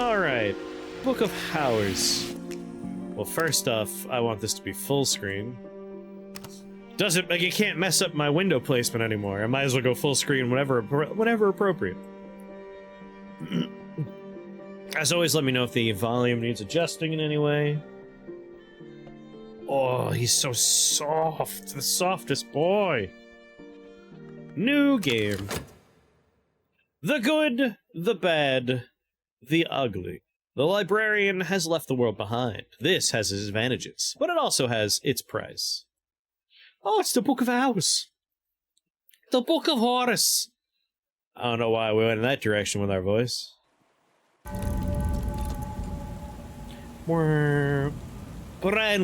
Alright. Book of Hours. Well, first off, I want this to be full screen. Doesn't, like, you can't mess up my window placement anymore. I might as well go full screen whenever appropriate. As always, let me know if the volume needs adjusting in any way. Oh, he's so soft. The softest boy. New game. The good, the bad, the ugly. The librarian has left the world behind. This has its advantages, but it also has its price. Oh, it's the Book of Hours. The Book of Horus. I don't know why we went in that direction with our voice. Brian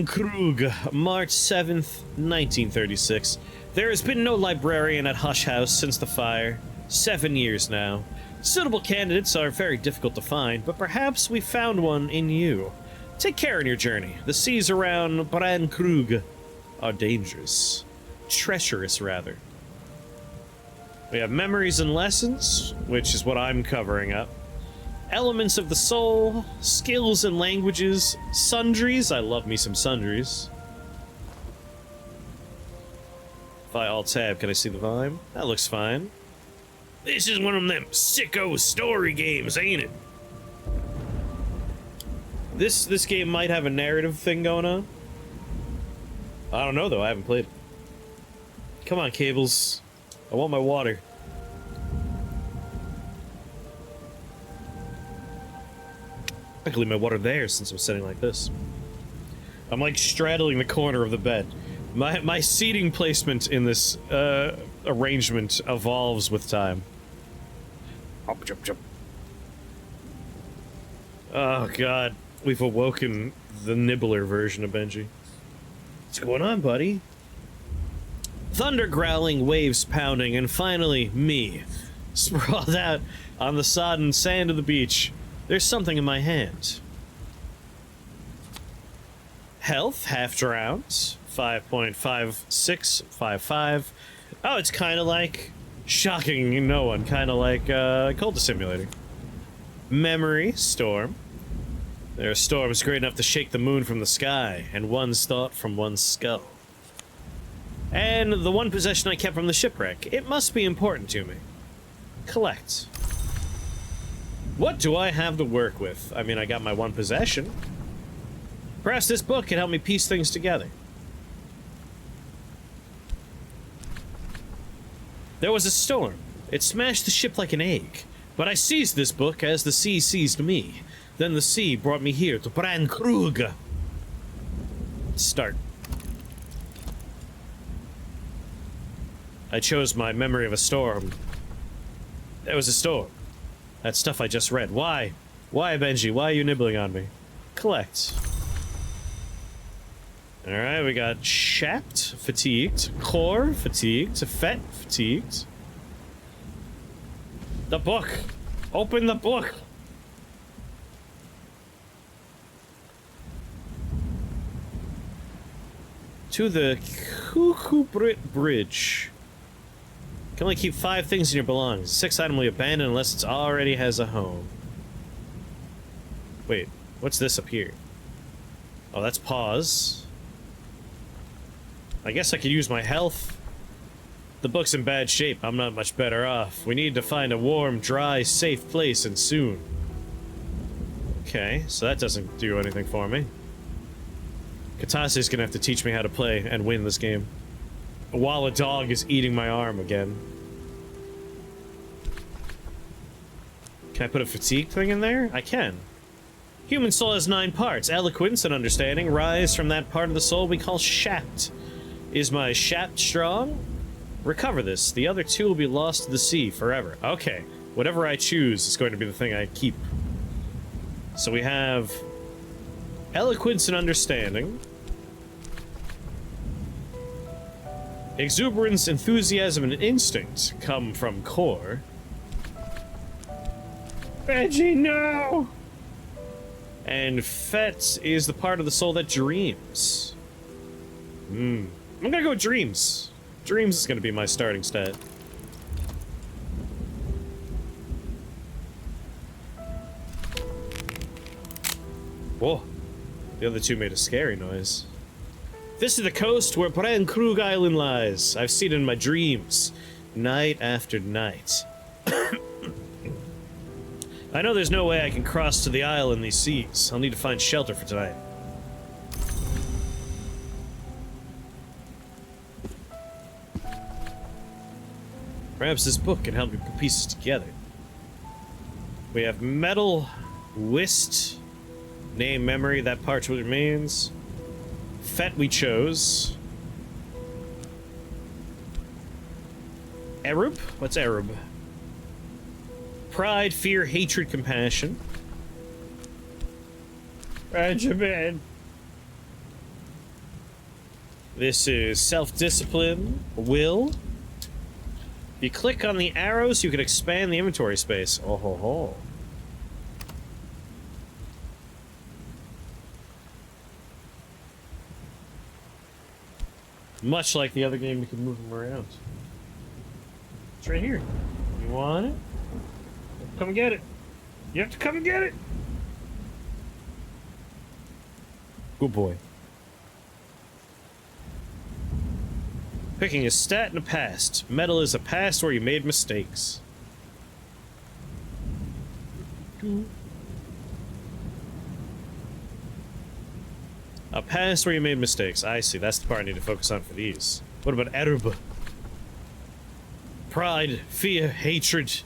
Krug, March 7th, 1936. There has been no librarian at Hush House since the fire. 7 years now. Suitable candidates are very difficult to find, but perhaps we found one in you. Take care in your journey. The seas around Brian Krug are dangerous. Treacherous, rather. We have memories and lessons, which is what I'm covering up. Elements of the soul, skills and languages, sundries. I love me some sundries. If I alt-tab, can I see the volume? That looks fine. This is one of them sicko story games, ain't it? This game might have a narrative thing going on. I don't know, though. I haven't played it. Come on, Cables. I want my water. I can leave my water there since I'm sitting like this. I'm like straddling the corner of the bed. My seating placement in this arrangement evolves with time. Hop, jump, jump. Oh god, we've awoken the nibbler version of Benji. What's going on, buddy? Thunder growling, waves pounding, and finally, me. Sprawled out on the sodden sand of the beach. There's something in my hand. Health, half drowned. 5.5655. Oh, it's kind of like... Shocking no one. Kind of like, Cultist Simulator. Memory, storm. There are storms great enough to shake the moon from the sky, and one's thought from one's skull. And the one possession I kept from the shipwreck. It must be important to me. Collect. What do I have to work with? I mean, I got my one possession. Perhaps this book can help me piece things together. There was a storm. It smashed the ship like an egg. But I seized this book as the sea seized me. Then the sea brought me here to Bran Krug. Start. I chose my memory of a storm. There was a storm. That stuff I just read. Why? Why, Benji? Why are you nibbling on me? Collect. Alright, we got Shapt, fatigued. Core, fatigued. Fet, fatigued. The book! Open the book! To the Kukubrit Bridge. You can only keep 5 things in your belongings. 6 item will be abandoned unless it already has a home. Wait, what's this up here? Oh, that's pause. I guess I could use my health. The book's in bad shape. I'm not much better off. We need to find a warm, dry, safe place, and soon. Okay, so that doesn't do anything for me. Katase's gonna have to teach me how to play and win this game. While a dog is eating my arm again. Can I put a fatigue thing in there? I can. Human soul has 9 parts. Eloquence and understanding rise from that part of the soul we call shapt. Is my shapt strong? Recover this. The other 2 will be lost to the sea forever. Okay. Whatever I choose is going to be the thing I keep. So we have... Eloquence and understanding. Exuberance, enthusiasm, and instinct come from core. Benji, no! And Fet is the part of the soul that dreams. I'm gonna go dreams. Dreams is gonna be my starting stat. Whoa. The other two made a scary noise. This is the coast where Krug Island lies. I've seen it in my dreams, night after night. I know there's no way I can cross to the isle in these seas. I'll need to find shelter for tonight. Perhaps this book can help me put pieces together. We have metal, whist, name, memory, that part remains. Fet we chose. Erub? What's Erub? Pride, fear, hatred, compassion. Regimen. This is self-discipline, will. If you click on the arrows, you can expand the inventory space. Oh ho ho. Much like the other game, you can move them around. It's right here. You want it? Come and get it. You have to come and get it. Good boy. Picking a stat and a past. Metal is a past where you made mistakes. A past where you made mistakes. I see. That's the part I need to focus on for these. What about Erub? Pride, fear, hatred.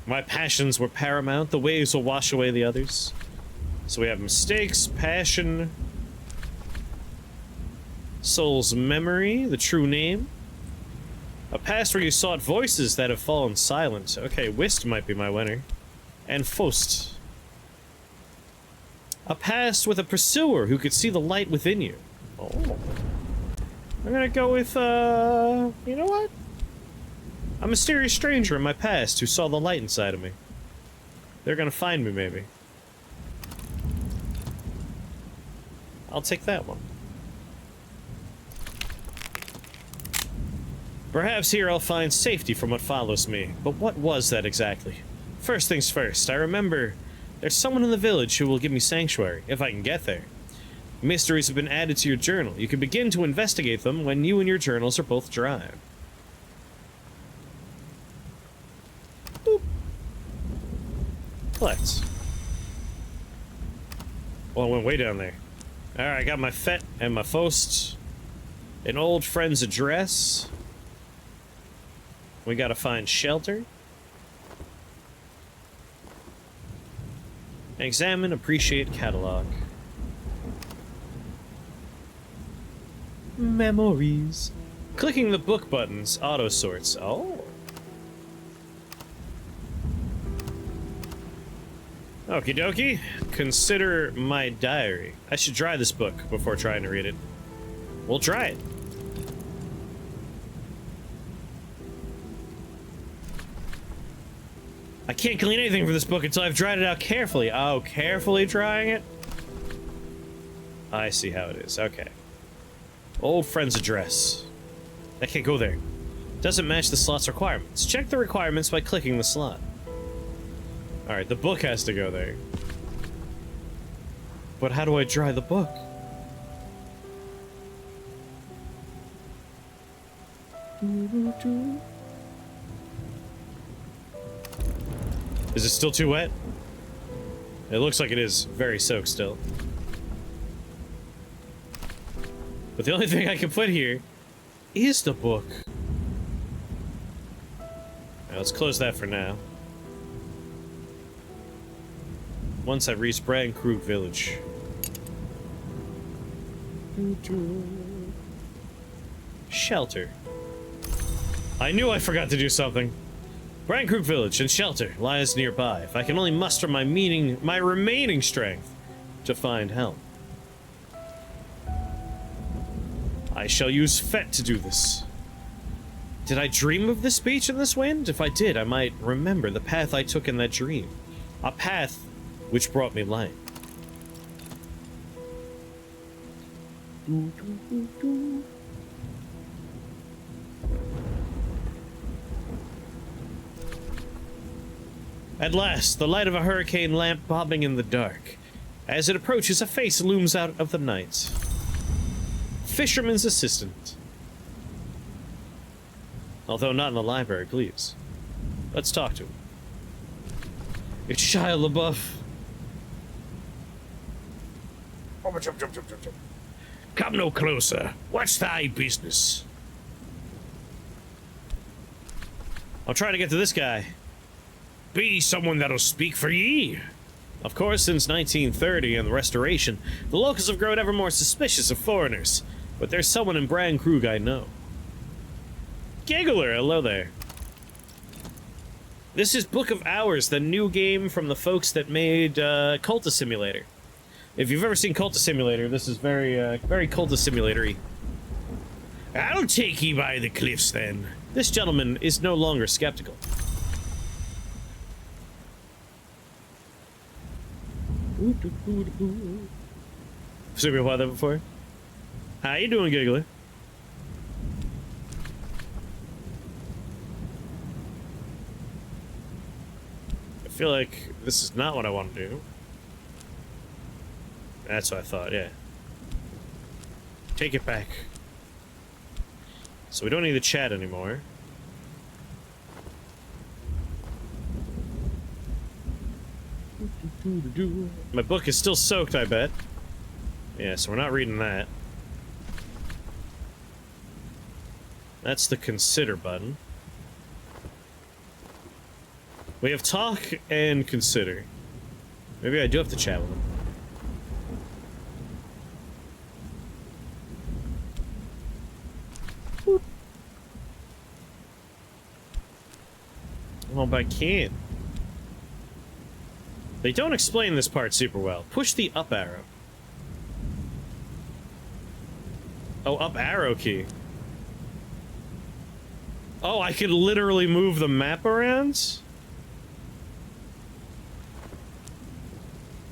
My passions were paramount. The waves will wash away the others. So we have mistakes, passion, soul's memory, the true name. A past where you sought voices that have fallen silent. Okay, whist might be my winner. And Faust. A past with a pursuer who could see the light within you. Oh. I'm gonna go with, you know what? A mysterious stranger in my past who saw the light inside of me. They're gonna find me, maybe. I'll take that one. Perhaps here I'll find safety from what follows me. But what was that exactly? First things first, I remember there's someone in the village who will give me sanctuary, if I can get there. Mysteries have been added to your journal. You can begin to investigate them when you and your journals are both dry. Boop. Collect. Well, I went way down there. Alright, I got my Fet and my Faust. An old friend's address. We gotta find shelter. Examine, appreciate, catalog. Memories. Clicking the book buttons auto sorts. Oh. Okie dokie. Consider my diary. I should dry this book before trying to read it. We'll try it. I can't clean anything from this book until I've dried it out carefully. Oh, carefully drying it? I see how it is. Okay. Old friend's address. I can't go there. Doesn't match the slot's requirements. Check the requirements by clicking the slot. Alright, the book has to go there. But how do I dry the book? Is it still too wet? It looks like it is very soaked still. But the only thing I can put here is the book. Alright, let's close that for now. Once I've reached Krug Village. Shelter. I knew I forgot to do something. Krug Village and shelter lies nearby. If I can only muster my remaining strength to find help. I shall use Fet to do this. Did I dream of this beach and this wind? If I did, I might remember the path I took in that dream. A path which brought me light. At last, the light of a hurricane lamp bobbing in the dark. As it approaches, a face looms out of the night. Fisherman's assistant. Although not in the library, please. Let's talk to him. It's Shia LaBeouf. Come no closer. What's thy business? I'll try to get to this guy. Be someone that'll speak for ye. Of course, since 1930 and the Restoration, the locals have grown ever more suspicious of foreigners. But there's someone in Bran Krug I know. Giggler, hello there. This is Book of Hours, the new game from the folks that made Cultist Simulator. If you've ever seen Cultist Simulator, this is very Cultist Simulator-y. I'll take ye by the cliffs, then. This gentleman is no longer skeptical. Seen me play that before? How you doing, Giggler? I feel like this is not what I want to do. That's what I thought, yeah. Take it back. So we don't need the chat anymore. My book is still soaked, I bet. Yeah, so we're not reading that. That's the consider button. We have talk and consider. Maybe I do have to chat with him. Well, but I can't. They don't explain this part super well. Push the up arrow. Oh, up arrow key. Oh, I could literally move the map around?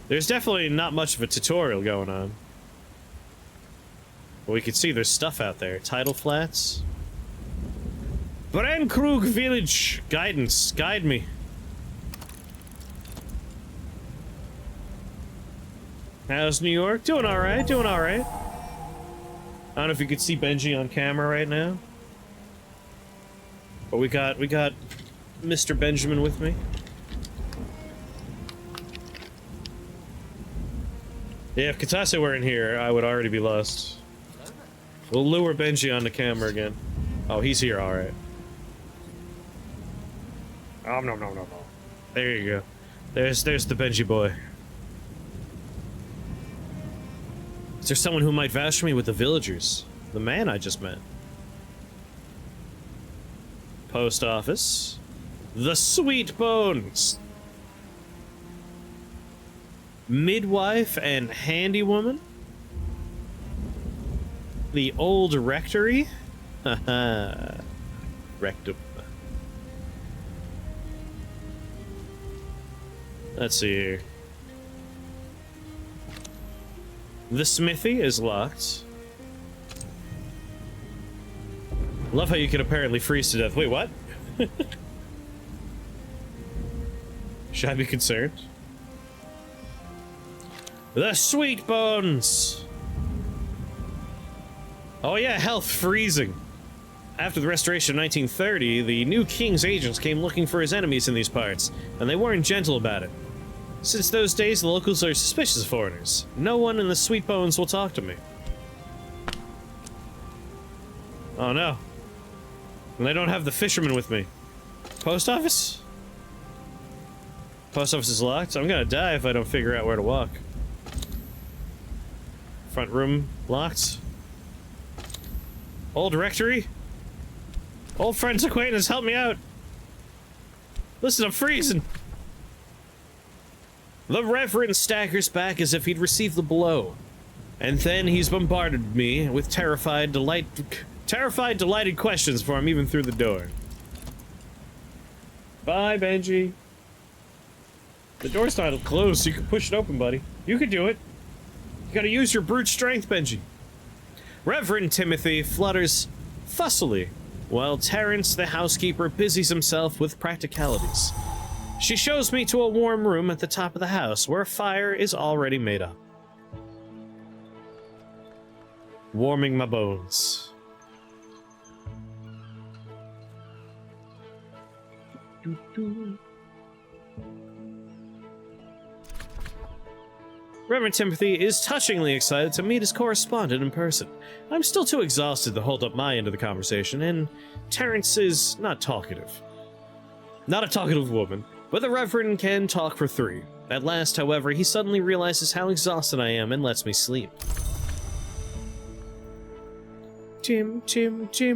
There's definitely not much of a tutorial going on. But we can see there's stuff out there. Tidal flats. Bran Krug Village. Guidance. Guide me. How's New York? Doing alright, doing alright. I don't know if you could see Benji on camera right now. But we got Mr. Benjamin with me. Yeah, if Katase weren't here, I would already be lost. We'll lure Benji on the camera again. Oh, he's here, alright. Oh, no. There you go. There's the Benji boy. Is there someone who might vouch for me with the villagers? The man I just met. Post office. The Sweet Bones. Midwife and handywoman. The old rectory. Haha. Rectum. Let's see here. The smithy is locked. Love how you can apparently freeze to death. Wait, what? Should I be concerned? The Sweet Bones! Oh yeah, health freezing. After the Restoration of 1930, the new king's agents came looking for his enemies in these parts, and they weren't gentle about it. Since those days, the locals are suspicious of foreigners. No one in the Sweet Bones will talk to me. Oh no. And I don't have the fisherman with me. Post office? Post office is locked? I'm gonna die if I don't figure out where to walk. Front room locked. Old rectory? Old friends, acquaintance, help me out! Listen, I'm freezing! The Reverend staggers back as if he'd received the blow. And then he's bombarded me with terrified, delighted questions before I'm even through the door. Bye, Benji. The door's not closed, so you can push it open, buddy. You can do it. You gotta use your brute strength, Benji. Reverend Timothy flutters fussily, while Terrence, the housekeeper, busies himself with practicalities. She shows me to a warm room at the top of the house, where a fire is already made up. Warming my bones. Reverend Timothy is touchingly excited to meet his correspondent in person. I'm still too exhausted to hold up my end of the conversation, and Terrence is not talkative. Not a talkative woman, but the Reverend can talk for 3. At last, however, he suddenly realizes how exhausted I am and lets me sleep. Timothy.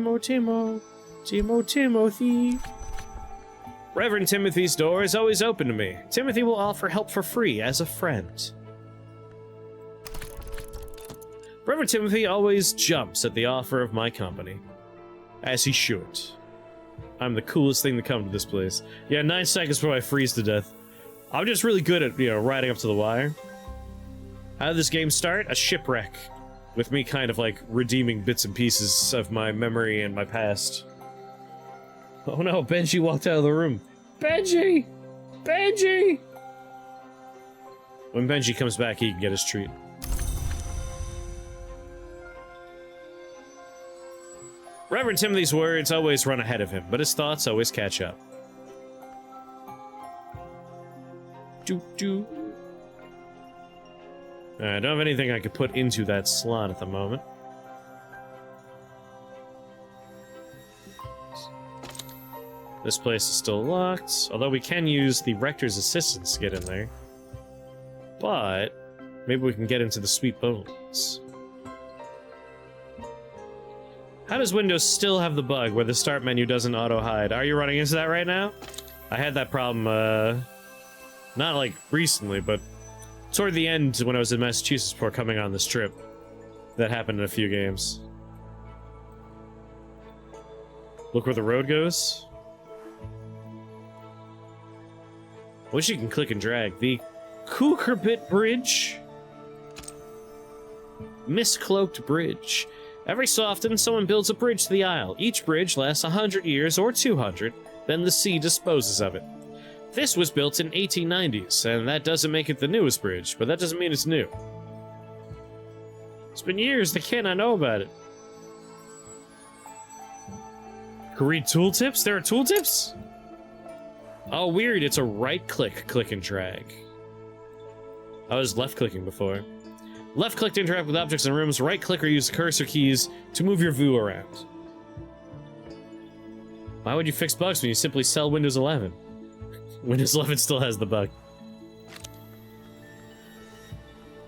Reverend Timothy's door is always open to me. Timothy will offer help for free as a friend. Reverend Timothy always jumps at the offer of my company. As he should. I'm the coolest thing to come to this place. Yeah, 9 seconds before I freeze to death. I'm just really good at, riding up to the wire. How did this game start? A shipwreck. With me kind of, like, redeeming bits and pieces of my memory and my past. Oh no, Benji walked out of the room. Benji! Benji! When Benji comes back, he can get his treat. Reverend Timothy's words always run ahead of him, but his thoughts always catch up. I don't have anything I could put into that slot at the moment. This place is still locked, although we can use the Rector's assistants to get in there. But maybe we can get into the Sweet Bones. How does Windows still have the bug where the start menu doesn't auto-hide? Are you running into that right now? I had that problem, not like recently, but toward the end when I was in Massachusetts before coming on this trip. That happened in a few games. Look where the road goes. Wish you can click and drag. The Kukerbit Bridge. Miscloaked Bridge. Every so often, someone builds a bridge to the Isle. Each bridge lasts 100 years or 200, then the sea disposes of it. This was built in 1890s, and that doesn't make it the newest bridge, but that doesn't mean it's new. It's been years, they cannot know about it. Can read tooltips? There are tooltips? Oh, weird, it's a right-click, click and drag. I was left-clicking before. Left-click to interact with objects in rooms, right-click or use the cursor keys to move your view around. Why would you fix bugs when you simply sell Windows 11? Windows 11 still has the bug.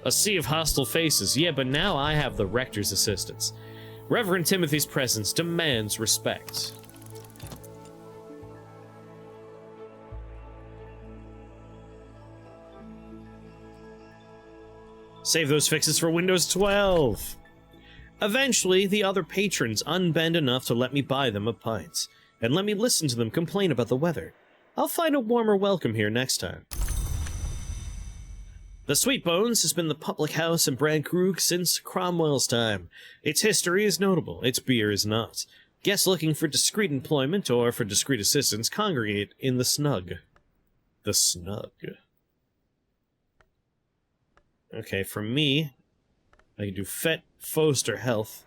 A sea of hostile faces. Yeah, but now I have the Rector's assistants. Reverend Timothy's presence demands respect. Save those fixes for Windows 12! Eventually, the other patrons unbend enough to let me buy them a pint, and let me listen to them complain about the weather. I'll find a warmer welcome here next time. The Sweet Bones has been the public house in Brandkrug since Cromwell's time. Its history is notable, its beer is not. Guests looking for discreet employment or for discreet assistance congregate in the Snug. The Snug. Okay, for me, I can do Fet, Fost, or Health.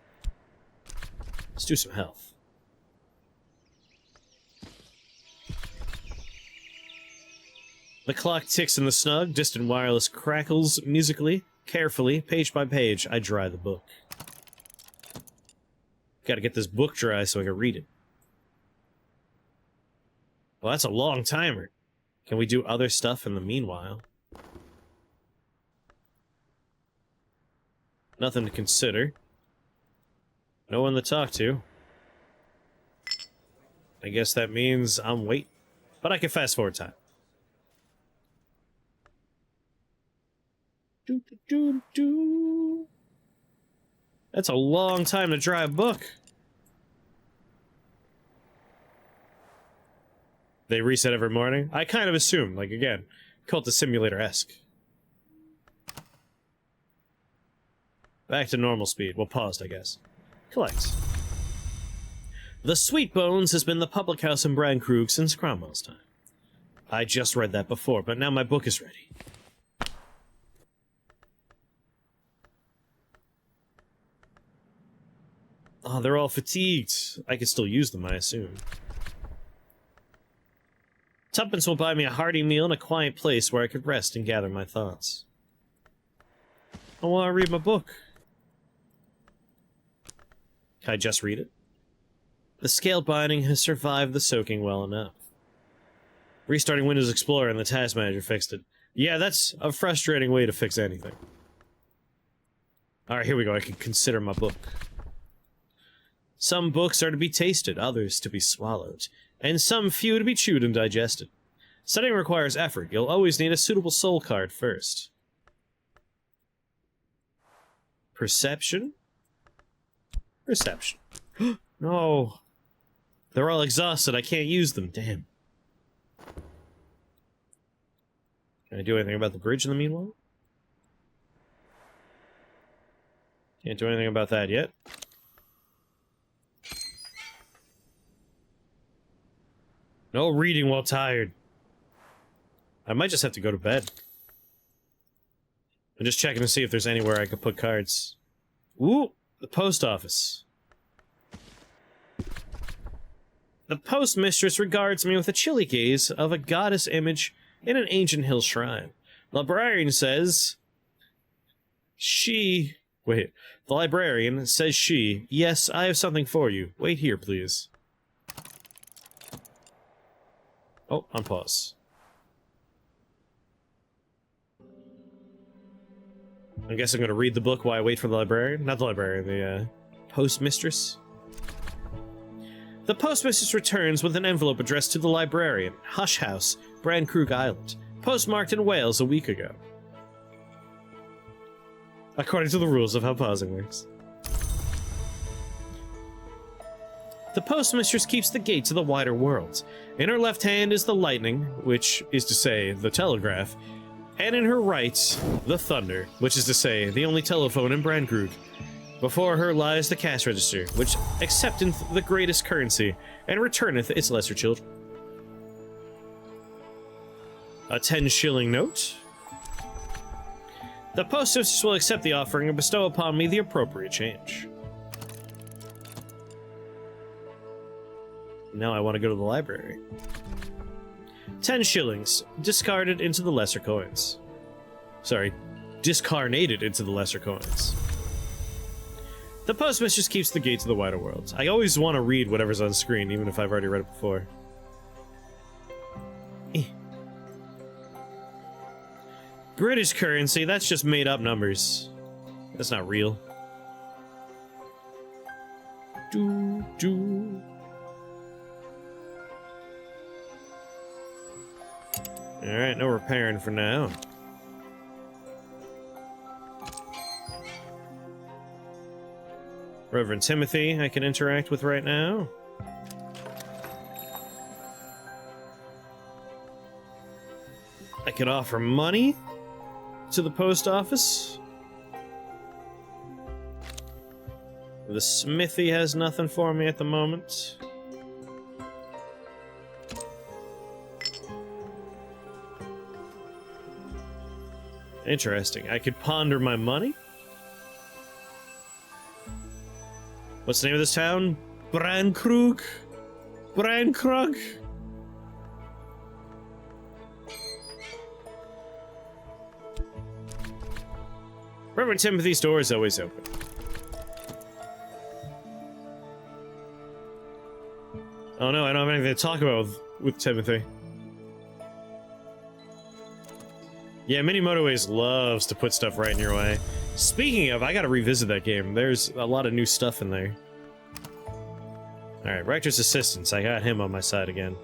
Let's do some Health. The clock ticks in the Snug, distant wireless crackles musically. Carefully, page by page, I dry the book. Gotta get this book dry so I can read it. Well, that's a long timer. Can we do other stuff in the meanwhile? Nothing to consider. No one to talk to. I guess that means I'm waiting. But I can fast forward time. That's a long time to dry a book. They reset every morning? I kind of assume, like, again, Cultist Simulator-esque. Back to normal speed. Well, paused, I guess. Collect. The Sweet Bones has been the public house in Brandkrug since Cromwell's time. I just read that before, but now my book is ready. Oh, they're all fatigued. I can still use them, I assume. Tuppence will buy me a hearty meal and a quiet place where I could rest and gather my thoughts. I want to read my book. Can I just read it? The scaled binding has survived the soaking well enough. Restarting Windows Explorer and the task manager fixed it. Yeah, that's a frustrating way to fix anything. Alright, here we go. I can consider my book. Some books are to be tasted, others to be swallowed, and some few to be chewed and digested. Studying requires effort. You'll always need a suitable soul card first. Perception? Perception. No. They're all exhausted. I can't use them. Damn. Can I do anything about the bridge in the meanwhile? Can't do anything about that yet. No reading while tired. I might just have to go to bed. I'm just checking to see if there's anywhere I could put cards. Ooh, the post office. The postmistress regards me with the chilly gaze of a goddess image in an ancient hill shrine. The librarian says... The librarian says she... Yes, I have something for you. Wait here, please. Oh, on pause. I guess I'm gonna read the book while I wait for the librarian. Not the librarian, the, postmistress. The postmistress returns with an envelope addressed to the librarian, Hush House, Brandkrug Island, postmarked in Wales a week ago. According to the rules of how pausing works. The postmistress keeps the gate to the wider world. In her left hand is the lightning, which is to say, the telegraph, and in her right, the thunder, which is to say, the only telephone in Brandkrug. Before her lies the cash register, which accepteth the greatest currency, and returneth its lesser children. A 10-shilling note. The postmistress will accept the offering and bestow upon me the appropriate change. Now I want to go to the library. 10 shillings, discarded into the lesser coins. Sorry, discarnated into the lesser coins. The postmistress keeps the gate to the wider world. I always want to read whatever's on screen, even if I've already read it before. British currency, that's just made up numbers. That's not real. Alright, no repairing for now. Reverend Timothy I can interact with right now. I could offer money to the post office. The smithy has nothing for me at the moment. Interesting. I could ponder my money. What's the name of this town? Brandkrug? Brandkrug? Reverend Timothy's door is always open. Oh no, I don't have anything to talk about with Timothy. Yeah, Mini Motorways loves to put stuff right in your way. Speaking of, I gotta revisit that game. There's a lot of new stuff in there. Alright, Rector's Assistance. I got him on my side again.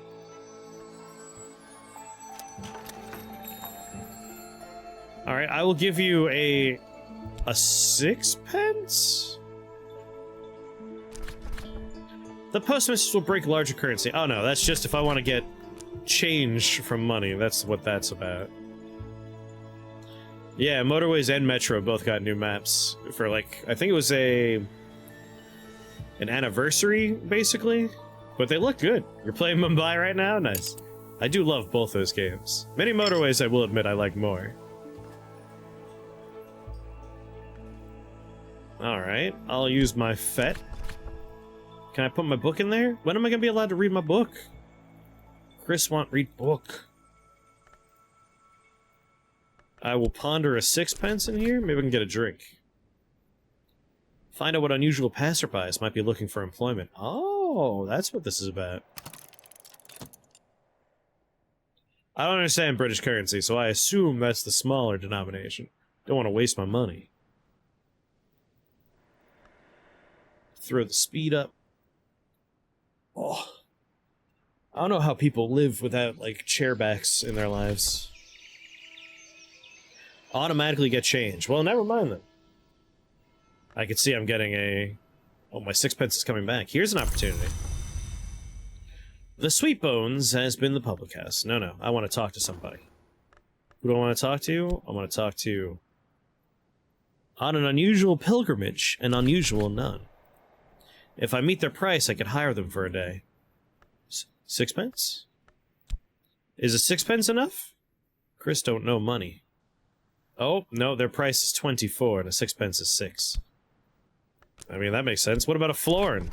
Alright, I will give you a sixpence? The postmistress will break larger currency. Oh no, that's just if I want to get change from money. That's what that's about. Yeah, Motorways and Metro both got new maps for, like, I think it was an anniversary, basically. But they look good. You're playing Mumbai right now? Nice. I do love both those games. Many Motorways, I will admit, I like more. Alright, I'll use my FET. Can I put my book in there? When am I gonna be allowed to read my book? Chris want read book. I will ponder a sixpence in here. Maybe I can get a drink. Find out what unusual passerbys might be looking for employment. Oh, that's what this is about. I don't understand British currency, so I assume that's the smaller denomination. Don't want to waste my money. Throw the speed up. Oh. I don't know how people live without, like, chairbacks in their lives. Automatically get change. Well, never mind then. I can see I'm getting a... Oh, my sixpence is coming back. Here's an opportunity. The Sweet Bones has been the public house. No, I want to talk to somebody. Who do I want to talk to? I want to talk to... On an unusual pilgrimage, an unusual nun. If I meet their price, I could hire them for a day. Sixpence? Is a sixpence enough? Chris don't know money. Oh, no, their price is 24 and a sixpence is 6. I mean, that makes sense. What about a florin?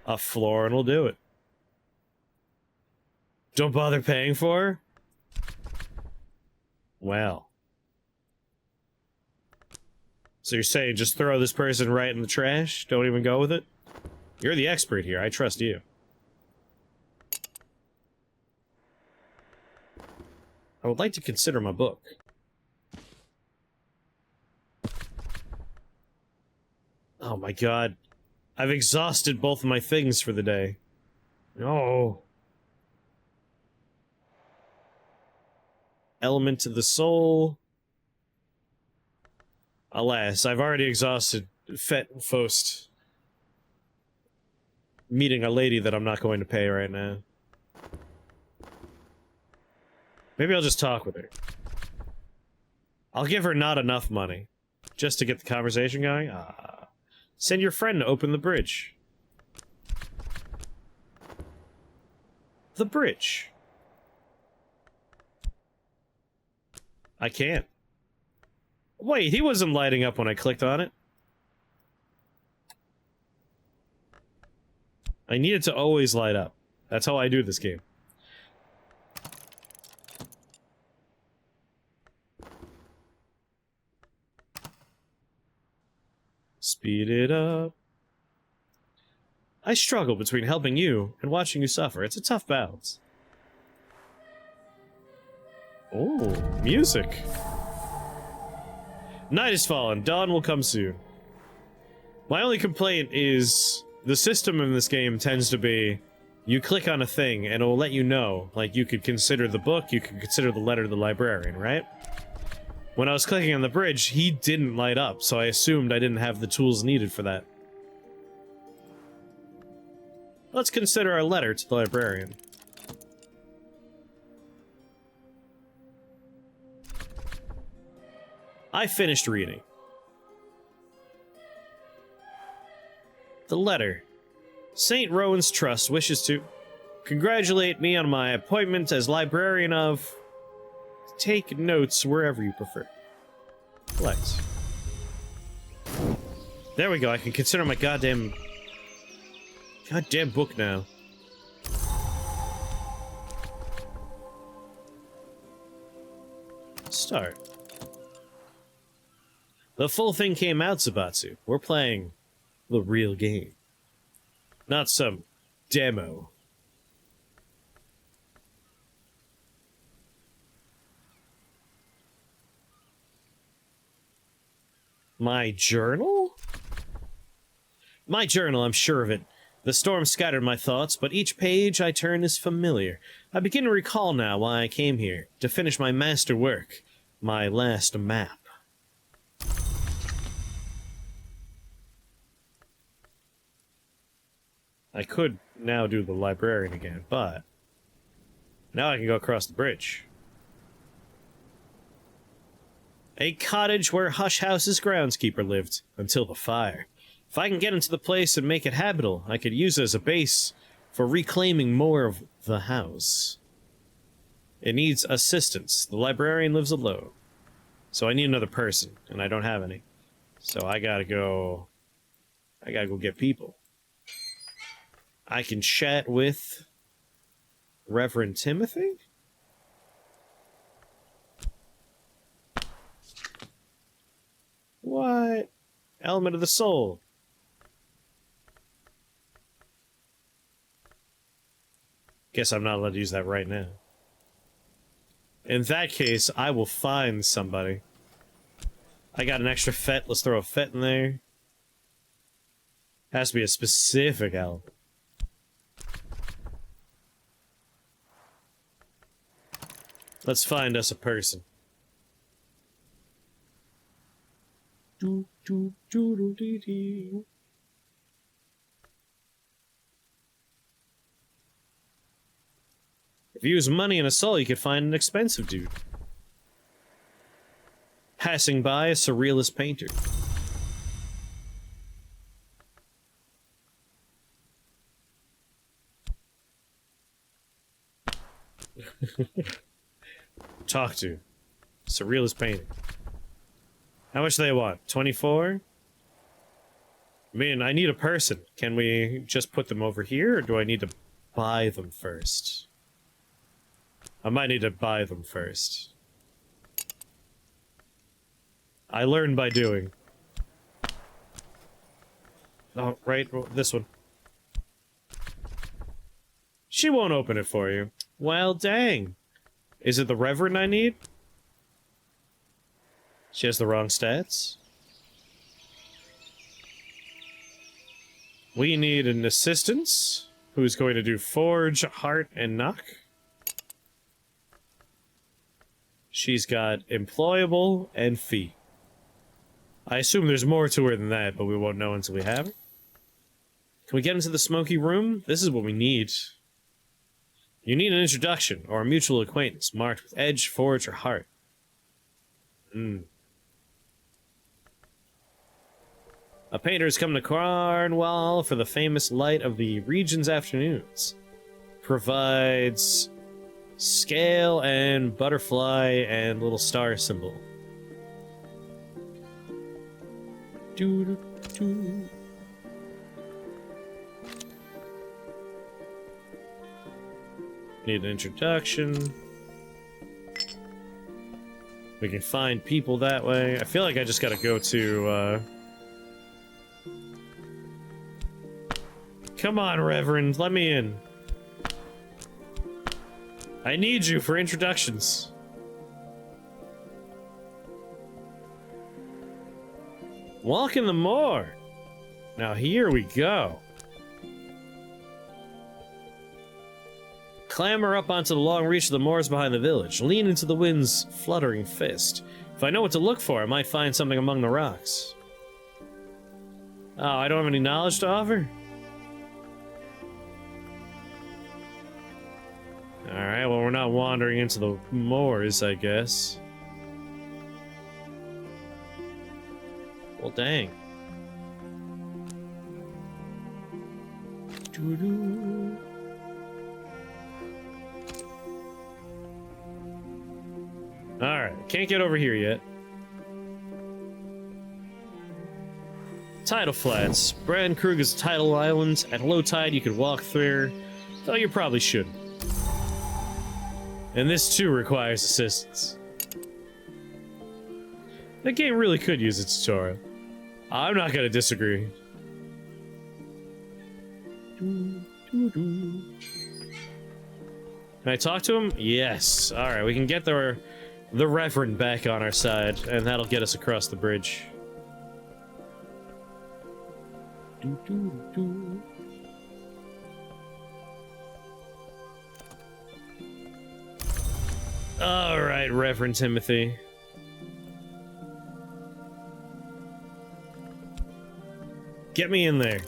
A florin will do it. Don't bother paying for her? Well. So you're saying just throw this person right in the trash? Don't even go with it? You're the expert here. I trust you. I would like to consider my book. Oh my god. I've exhausted both of my things for the day. No. Element to the soul. Alas, I've already exhausted Fet and Fost. Meeting a lady that I'm not going to pay right now. Maybe I'll just talk with her. I'll give her not enough money. Just to get the conversation going? Send your friend to open the bridge. The bridge. I can't. Wait, he wasn't lighting up when I clicked on it. I need it to always light up. That's how I do this game. Speed it up. I struggle between helping you and watching you suffer. It's a tough balance. Oh, music. Night is fallen. Dawn will come soon. My only complaint is the system in this game tends to be you click on a thing and it will let you know. Like, you could consider the book, you could consider the letter to the librarian, right? When I was clicking on the bridge, he didn't light up, so I assumed I didn't have the tools needed for that. Let's consider our letter to the librarian. I finished reading. The letter. St. Rowan's Trust wishes to congratulate me on my appointment as librarian of... Take notes wherever you prefer. Collect. There we go, I can consider my goddamn book now. Start. The full thing came out, Zabatsu. We're playing the real game. Not some demo. My journal? My journal, I'm sure of it. The storm scattered my thoughts, but each page I turn is familiar. I begin to recall now why I came here, to finish my master work, my last map. I could now do the librarian again, but now I can go across the bridge. A cottage where Hush House's groundskeeper lived, until the fire. If I can get into the place and make it habitable, I could use it as a base for reclaiming more of the house. It needs assistance. The librarian lives alone. So I need another person, and I don't have any. So I gotta go get people. I can chat with Reverend Timothy? What? Element of the soul. Guess I'm not allowed to use that right now. In that case, I will find somebody. I got an extra fet. Let's throw a fet in there. Has to be a specific element. Let's find us a person. If you use money and a soul, you could find an expensive dude. Passing by a surrealist painter. Talk to. Surrealist painting. How much do they want? 24? I mean, I need a person. Can we just put them over here, or do I need to buy them first? I might need to buy them first. I learn by doing. Oh, right, this one. She won't open it for you. Well, dang. Is it the Reverend I need? She has the wrong stats. We need an assistant who's going to do Forge, Heart, and Knock. She's got Employable and Fee. I assume there's more to her than that, but we won't know until we have her. Can we get into the smoky room? This is what we need. You need an introduction, or a mutual acquaintance, marked with Edge, Forge, or Heart. A painter has come to Cornwall for the famous light of the region's afternoons. Provides scale and butterfly and little star symbol. Doo-doo-doo. Need an introduction. We can find people that way. I feel like I just gotta go to, Come on, Reverend, let me in. I need you for introductions. Walk in the moor. Now here we go. Clamber up onto the long reach of the moors behind the village. Lean into the wind's fluttering fist. If I know what to look for, I might find something among the rocks. Oh, I don't have any knowledge to offer? Alright, well, we're not wandering into the moors, I guess. Well, dang. Doo-doo. Alright, can't get over here yet. Tidal Flats. Brand Krug is a tidal island. At low tide, you could walk through, though you probably shouldn't. And this too requires assistance. That game really could use a tutorial. I'm not gonna disagree. Can I talk to him? Yes. Alright, we can get the Reverend back on our side, and that'll get us across the bridge. Alright, Reverend Timothy. Get me in there.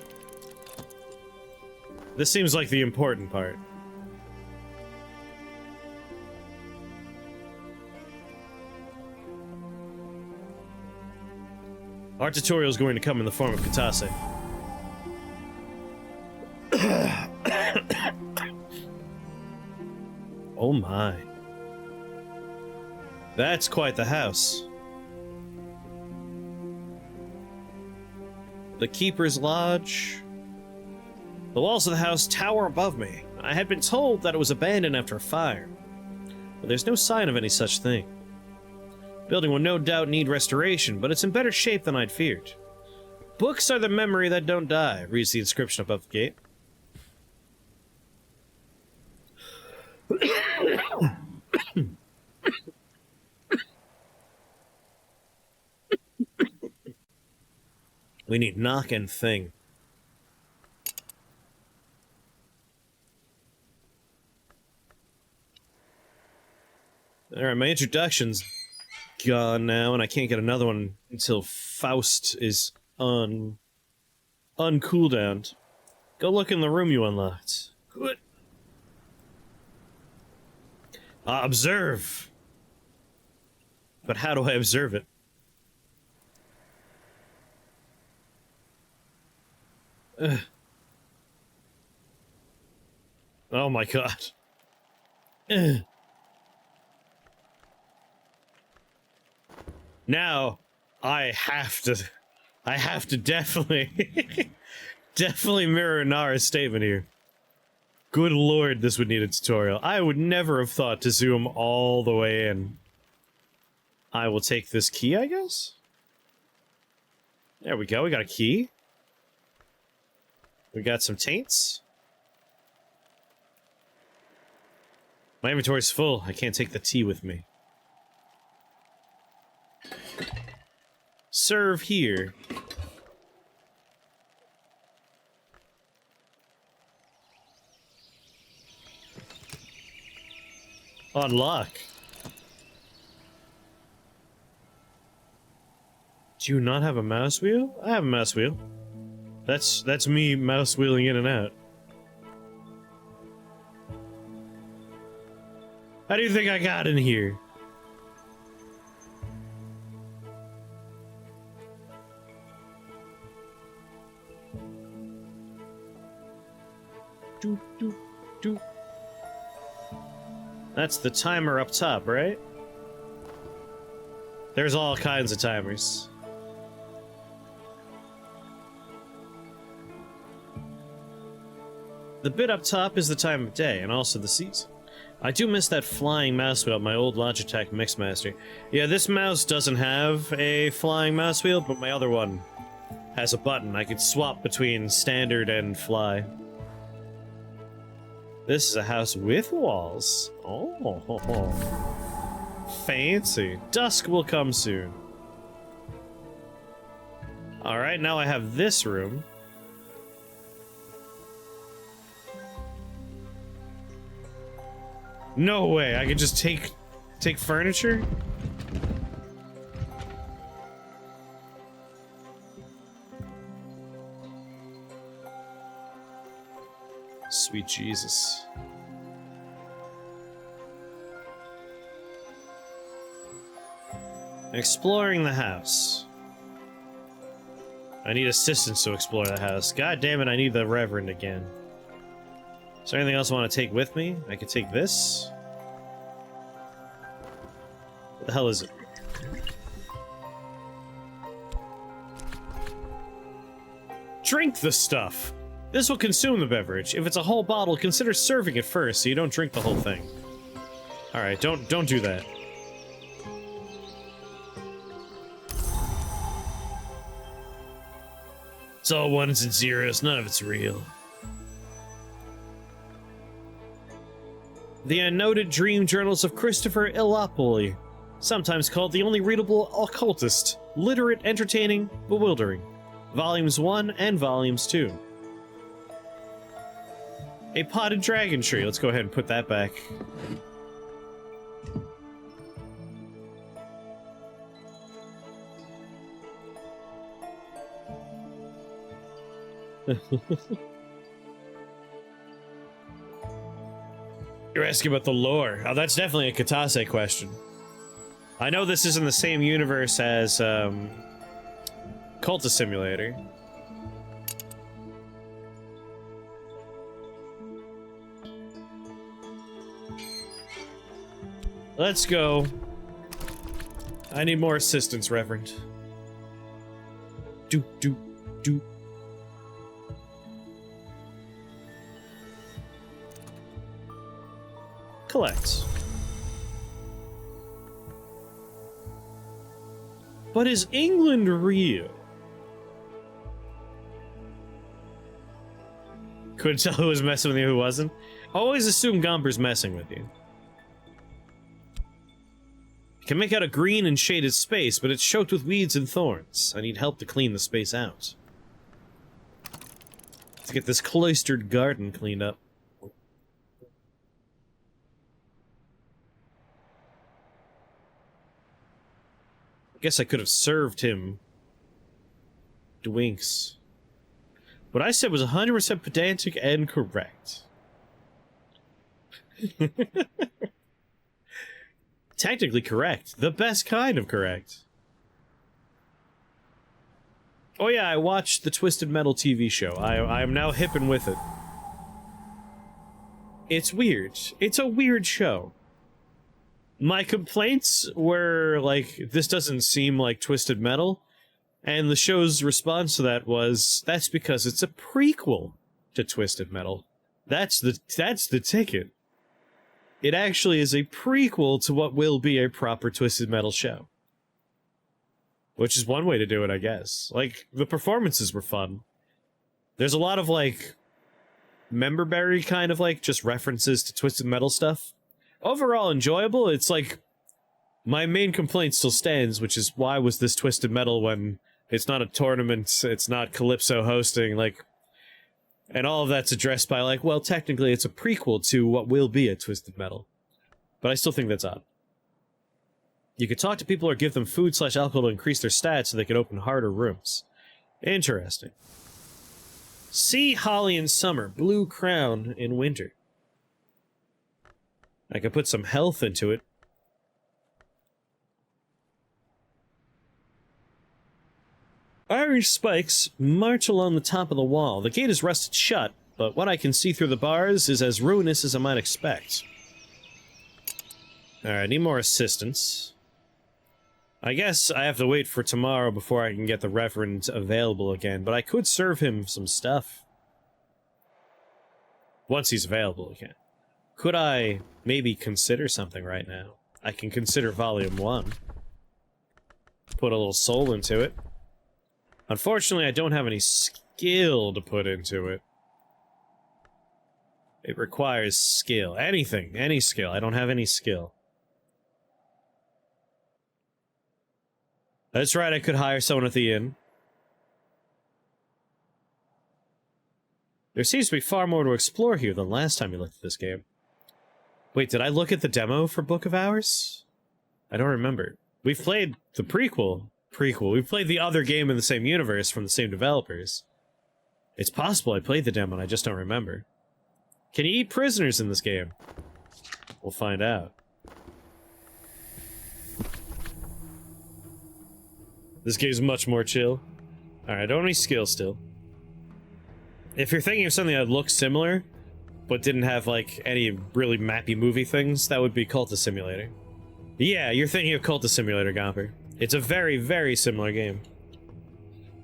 This seems like the important part. Our tutorial is going to come in the form of Katase. Oh my. That's quite the house. The Keeper's Lodge. The walls of the house tower above me. I had been told that it was abandoned after a fire, but there's no sign of any such thing. The building will no doubt need restoration, but it's in better shape than I'd feared. Books are the memory that don't die, reads the inscription above the gate. We need knock and thing. Alright, my introduction's gone now, and I can't get another one until Faust is uncooldowned. Go look in the room you unlocked. Good. Observe. But how do I observe it? Oh my god. Now, I have to definitely, definitely mirror Nara's statement here. Good lord, this would need a tutorial. I would never have thought to zoom all the way in. I will take this key, I guess? There we go, we got a key. We got some taints. My inventory's full. I can't take the tea with me. Serve here. Unlock. Do you not have a mouse wheel? I have a mouse wheel. That's me mouse wheeling in and out. How do you think I got in here? Doop, doop, doop. That's the timer up top, right? There's all kinds of timers. The bit up top is the time of day, and also the season. I do miss that flying mouse wheel, my old Logitech Mixmaster. Yeah, this mouse doesn't have a flying mouse wheel, but my other one has a button. I could swap between standard and fly. This is a house with walls. Oh, fancy. Dusk will come soon. Alright, now I have this room. No way, I could just take furniture? Sweet Jesus. Exploring the house. I need assistance to explore the house. God damn it, I need the Reverend again. Is there anything else I want to take with me? I could take this. What the hell is it? Drink the stuff! This will consume the beverage. If it's a whole bottle, consider serving it first so you don't drink the whole thing. Alright, don't do that. It's all ones and zeros, none of it's real. The Unnoted Dream Journals of Christopher Illopoli, sometimes called the only readable occultist, literate, entertaining, bewildering. Volumes 1 and Volumes 2. A potted dragon tree. Let's go ahead and put that back. You're asking about the lore. Oh, that's definitely a Katase question. I know this is in the same universe as, Cultist Simulator. Let's go I need more assistance, Reverend. Do. Collect. But is England real? Couldn't tell who was messing with you, who wasn't. Always assume Gomper's messing with you. You can make out a green and shaded space, but it's choked with weeds and thorns. I need help to clean the space out. To get this cloistered garden cleaned up. I guess I could have served him Dwinks. What I said was 100% pedantic and correct. Technically correct. The best kind of correct. Oh yeah, I watched the Twisted Metal TV show. I am now hip and with it. It's weird. It's a weird show. My complaints were, like, this doesn't seem like Twisted Metal, and the show's response to that was, that's because it's a prequel to Twisted Metal. That's the ticket. It actually is a prequel to what will be a proper Twisted Metal show. Which is one way to do it, I guess. Like, the performances were fun. There's a lot of, like, memberberry kind of, like, just references to Twisted Metal stuff. Overall enjoyable. It's like, my main complaint still stands, which is, why was this Twisted Metal when it's not a tournament, it's not Calypso hosting, like, and all of that's addressed by, like, well, technically it's a prequel to what will be a Twisted Metal. But I still think that's odd. You could talk to people or give them food/alcohol to increase their stats so they could open harder rooms. Interesting. Sea Holly in summer, Blue Crown in winter. I could put some health into it. Iron spikes march along the top of the wall. The gate is rusted shut, but what I can see through the bars is as ruinous as I might expect. Alright, I need more assistance. I guess I have to wait for tomorrow before I can get the Reverend available again, but I could serve him some stuff. Once he's available again. Could I maybe consider something right now? I can consider Volume 1. Put a little soul into it. Unfortunately, I don't have any skill to put into it. It requires skill. Anything. Any skill. I don't have any skill. That's right, I could hire someone at the inn. There seems to be far more to explore here than last time we looked at this game. Wait, did I look at the demo for Book of Hours? I don't remember. We've played the prequel. We've played the other game in the same universe from the same developers. It's possible I played the demo and I just don't remember. Can you eat prisoners in this game? We'll find out. This game's much more chill. Alright, I don't have any skill still. If you're thinking of something that looks similar, but didn't have, like, any really mappy movie things, that would be Cultist Simulator. Yeah, you're thinking of Cultist Simulator, Gomper. It's a very, very similar game.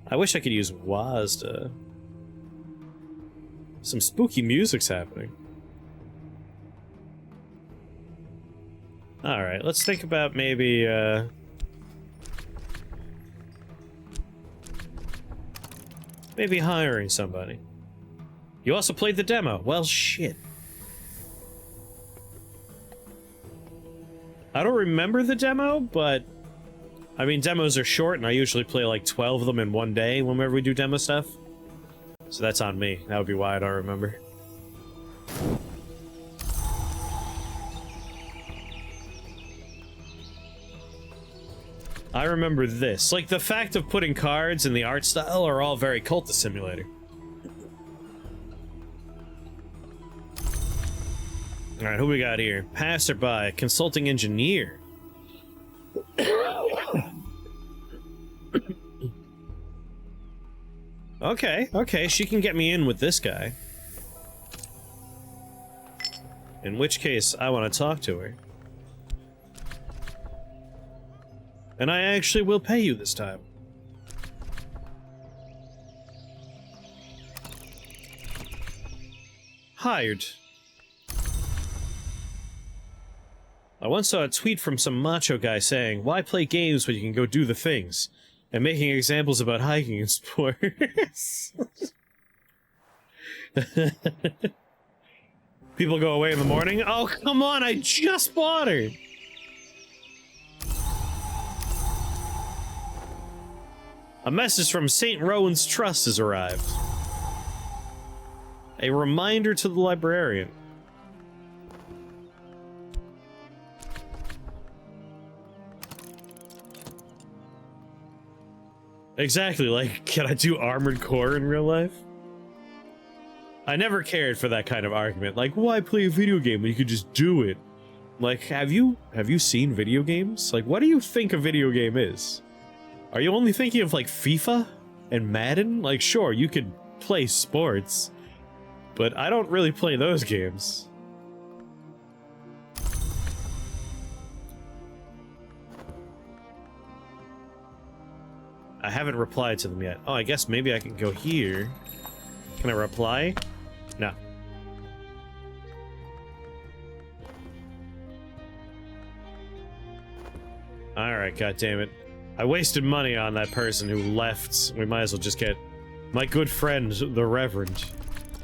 I wish I could use WASD. Some spooky music's happening. Alright, let's think about maybe, maybe hiring somebody. You also played the demo. Well, shit. I don't remember the demo, but... I mean, demos are short, and I usually play like 12 of them in one day whenever we do demo stuff. So that's on me. That would be why I don't remember. I remember this. Like, the fact of putting cards and the art style are all very Cultist Simulator. Alright, who we got here? Passerby, consulting engineer. Okay, she can get me in with this guy. In which case, I want to talk to her. And I actually will pay you this time. Hired. I once saw a tweet from some macho guy saying, "Why play games when you can go do the things?" And making examples about hiking and sports. People go away in the morning. Oh, come on, I just bought her! A message from St. Rowan's Trust has arrived. A reminder to the librarian. Exactly, like, can I do Armored Core in real life? I never cared for that kind of argument. Like, why play a video game when you could just do it? Like, have you seen video games? Like, what do you think a video game is? Are you only thinking of, like, FIFA and Madden? Like, sure, you could play sports, but I don't really play those games. I haven't replied to them yet. Oh, I guess maybe I can go here. Can I reply? No. Alright, goddammit. I wasted money on that person who left. We might as well just get my good friend, the Reverend.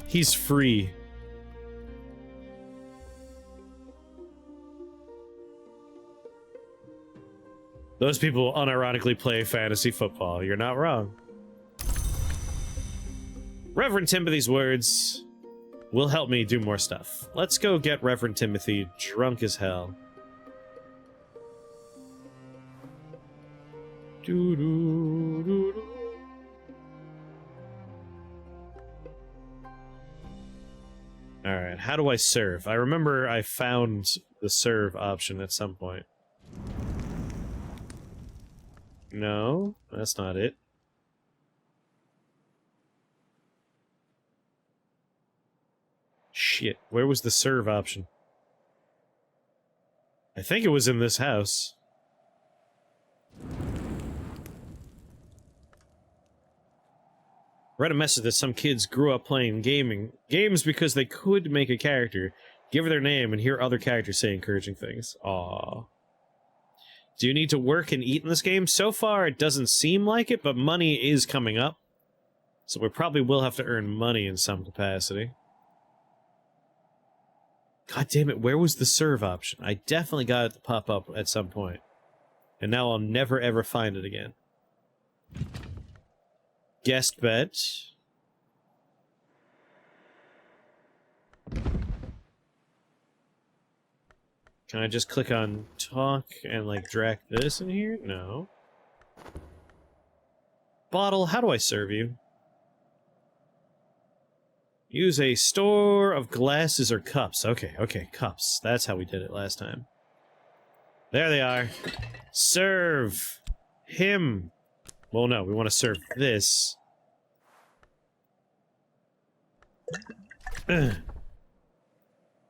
He's free. Those people unironically play fantasy football. You're not wrong. Reverend Timothy's words will help me do more stuff. Let's go get Reverend Timothy drunk as hell. Alright, how do I serve? I remember I found the serve option at some point. No, that's not it. Shit, where was the serve option? I think it was in this house. Read a message that some kids grew up playing games because they could make a character, give her their name, and hear other characters say encouraging things. Aww. Do you need to work and eat in this game? So far, it doesn't seem like it, but money is coming up. So we probably will have to earn money in some capacity. God damn it, where was the serve option? I definitely got it to pop up at some point. And now I'll never ever find it again. Guest bed. Can I just click on talk and, like, drag this in here? No. Bottle, how do I serve you? Use a store of glasses or cups. Okay, okay, cups. That's how we did it last time. There they are. Serve him. Well, no, we want to serve this.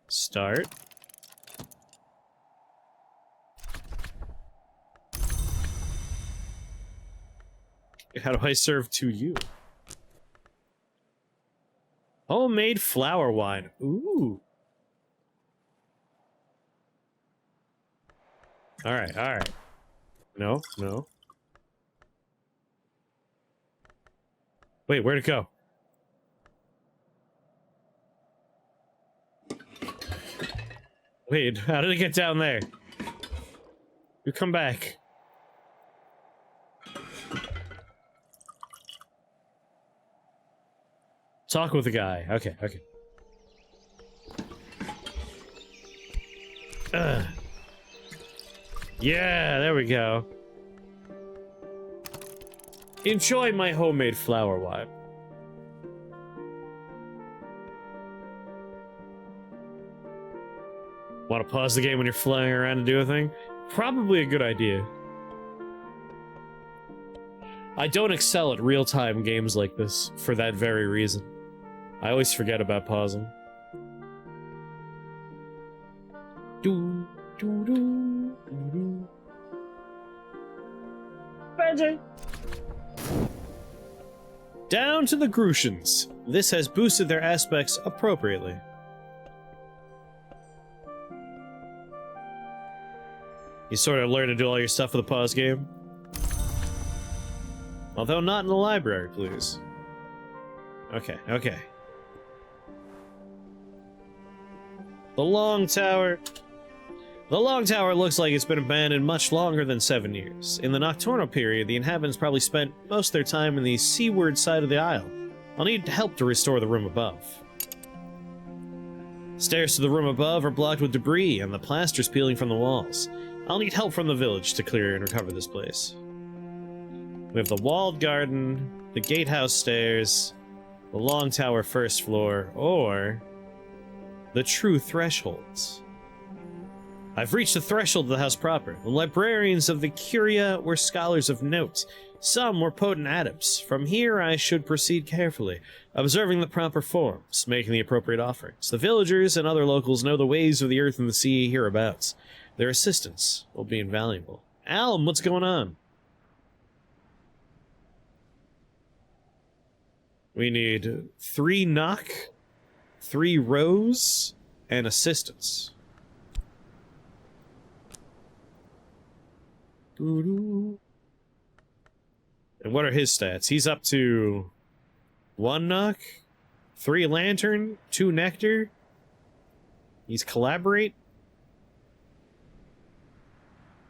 Start. How do I serve to you? Homemade flower wine. Ooh. Alright, alright. No, no. Wait, where'd it go? Wait, how did it get down there? You come back. Talk with the guy. Okay, okay. Yeah, there we go. Enjoy my homemade flower wine. Want to pause the game when you're flying around and do a thing? Probably a good idea. I don't excel at real-time games like this for that very reason. I always forget about pausing. Benji! Down to the Grutians. This has boosted their aspects appropriately. You sort of learn to do all your stuff with a pause game. Although not in the library, please. Okay, okay. The Long Tower. The Long Tower looks like it's been abandoned much longer than 7 years. In the nocturnal period, the inhabitants probably spent most of their time in the seaward side of the isle. I'll need help to restore the room above. Stairs to the room above are blocked with debris, and the plaster's peeling from the walls. I'll need help from the village to clear and recover this place. We have the walled garden, the gatehouse stairs, the Long Tower first floor, or the true thresholds. I've reached the threshold of the house proper. The librarians of the Curia were scholars of note. Some were potent adepts. From here I should proceed carefully, observing the proper forms, making the appropriate offerings. The villagers and other locals know the ways of the earth and the sea hereabouts. Their assistance will be invaluable. Alum, what's going on? We need 3 knock, 3 rows, and assistance. And what are his stats? He's up to 1 knock, 3 lantern, 2 nectar. He's collaborate.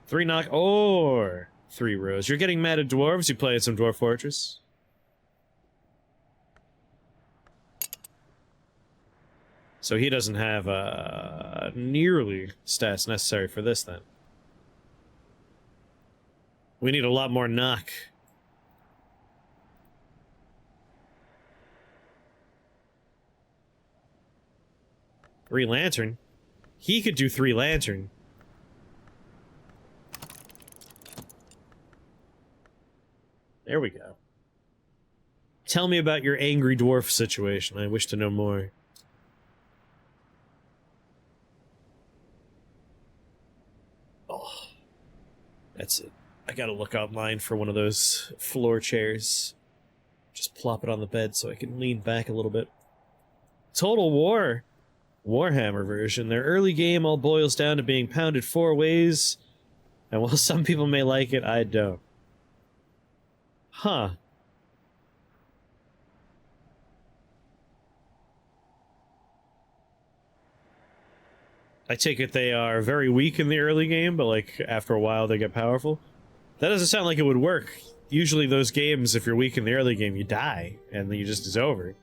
3 knock or 3 rows. You're getting mad at dwarves. You play at some Dwarf Fortress. So he doesn't have nearly stats necessary for this then. We need a lot more knock. Three lantern? He could do 3 lantern. There we go. Tell me about your angry dwarf situation. I wish to know more. Oh. That's it. I gotta look online for one of those floor chairs. Just plop it on the bed so I can lean back a little bit. Total War Warhammer version. Their early game all boils down to being pounded 4 ways, and while some people may like it, I don't. Huh. I take it they are very weak in the early game, but like after a while they get powerful. That doesn't sound like it would work. Usually those games, if you're weak in the early game, you die, and then you just, it's over.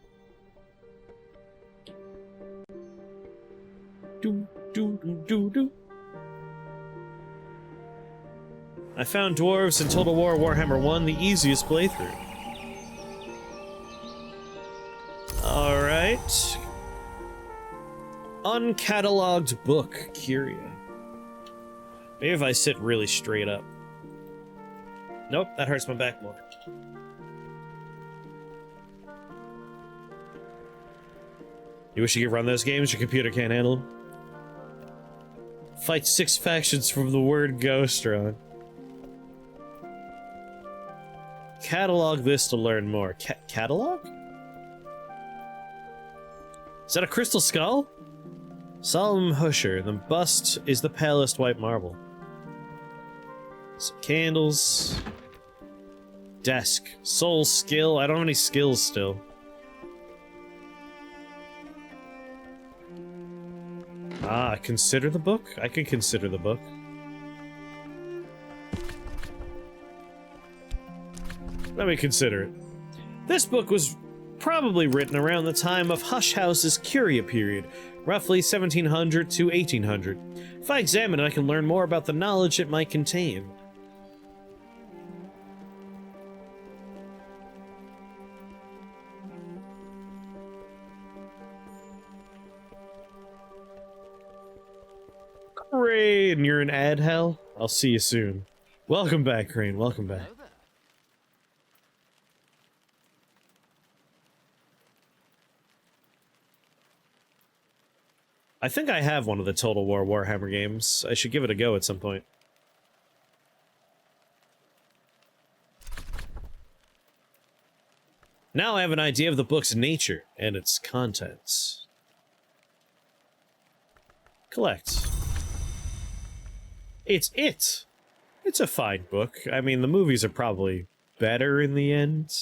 Do, do, do, do, do. I found dwarves in Total War Warhammer 1 the easiest playthrough. Alright. Uncatalogued book, Curia. Maybe if I sit really straight up. Nope, that hurts my back more. You wish you could run those games? Your computer can't handle them? Fight 6 factions from the word ghost run. Catalog this to learn more. Catalog? Is that a crystal skull? Solemn Husher. The bust is the palest white marble. Some candles. Desk. Soul skill. I don't have any skills still. Ah, consider the book? I can consider the book. Let me consider it. This book was probably written around the time of Hush House's Curia period, roughly 1700 to 1800. If I examine it, I can learn more about the knowledge it might contain. Crane, you're in ad hell? I'll see you soon. Welcome back, Crane, welcome back. I think I have one of the Total War Warhammer games. I should give it a go at some point. Now I have an idea of the book's nature and its contents. Collect. It's it. It's a fine book. I mean, the movies are probably better in the end.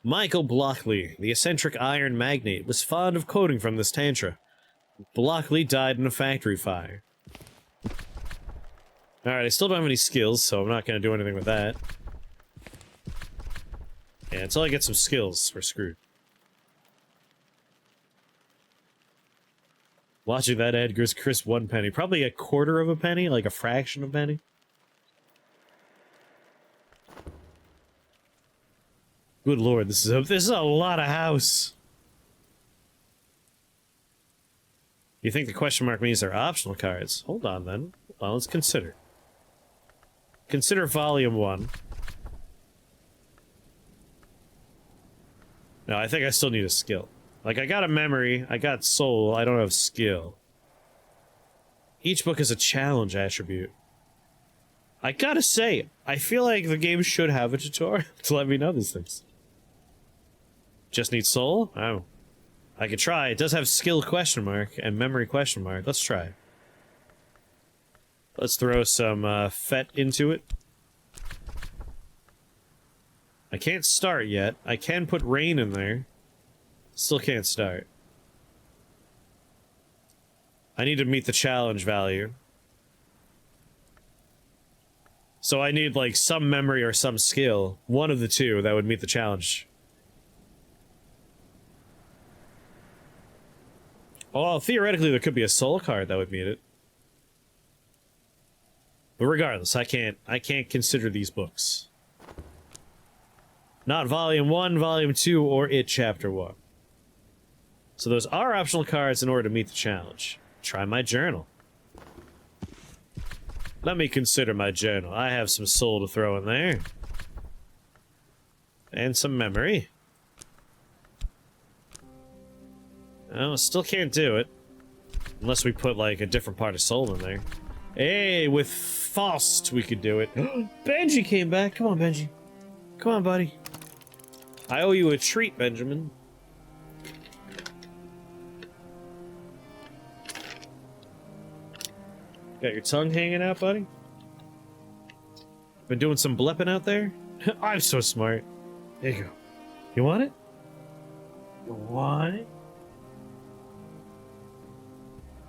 Michael Blockley, the eccentric iron magnate, was fond of quoting from this tantra. Blockley died in a factory fire. Alright, I still don't have any skills, so I'm not going to do anything with that. Yeah, until I get some skills, we're screwed. Watching that ad gives Chris 1 penny. Probably a quarter of a penny, like a fraction of a penny. Good lord, this is a lot of house. You think the question mark means they're optional cards? Hold on then. Well, let's consider. Consider volume 1. No, I think I still need a skill. Like, I got a memory, I got soul, I don't have skill. Each book is a challenge attribute. I gotta say, I feel like the game should have a tutorial to let me know these things. Just need soul? Oh. I could try. It does have skill question mark and memory question mark. Let's try. Let's throw some FET into it. I can't start yet. I can put rain in there. Still can't start. I need to meet the challenge value. So I need, like, some memory or some skill. One of the two that would meet the challenge. Well, theoretically, there could be a soul card that would meet it. But regardless, I can't consider these books. Not Volume 1, Volume 2, or It Chapter 1. So those are optional cards in order to meet the challenge. Try my journal. Let me consider my journal. I have some soul to throw in there. And some memory. Oh, still can't do it. Unless we put, like, a different part of soul in there. Hey, with Faust we could do it. Benji came back. Come on, Benji. Come on, buddy. I owe you a treat, Benjamin. Got your tongue hanging out, buddy? Been doing some blepping out there? I'm so smart. There you go. You want it? You want it?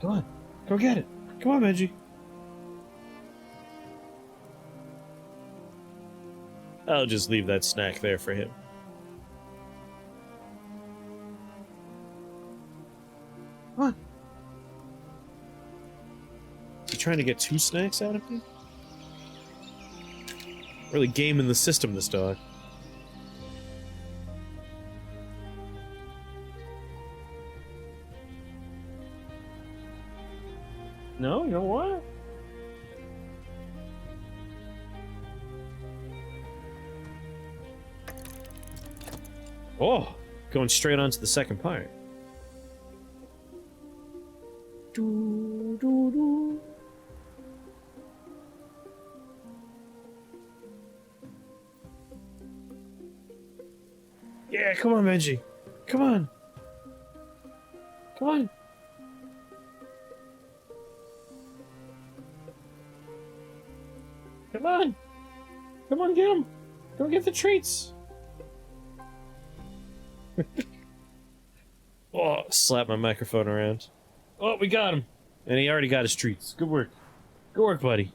Come on. Go get it. Come on, Benji. I'll just leave that snack there for him. Come on. Is he trying to get 2 snacks out of me? Really gaming the system, this dog. No, you don't want it? Oh, going straight on to the second part. Doo, doo, doo. Yeah, come on, Benji. Come on. Come on. Come on. Come on, get him. Go get the treats. Oh, slap my microphone around. Oh, we got him. And he already got his treats. Good work. Good work, buddy.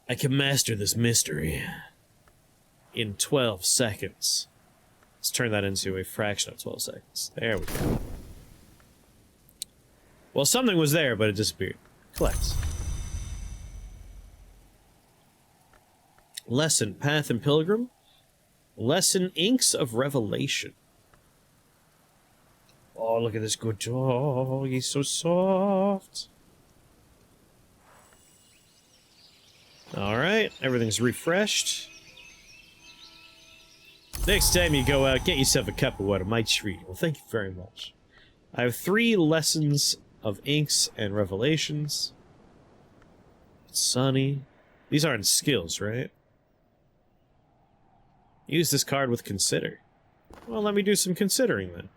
I can master this mystery in 12 seconds. Let's turn that into a fraction of 12 seconds. There we go. Well, something was there, but it disappeared. Collect. Lesson, Path and Pilgrim. Lesson, Inks of Revelation. Oh, look at this good dog. He's so soft. Alright, everything's refreshed. Next time you go out, get yourself a cup of water. My treat. Well, thank you very much. I have 3 lessons of Inks and Revelations. Sunny. These aren't skills, right? Use this card with consider. Well, let me do some considering then.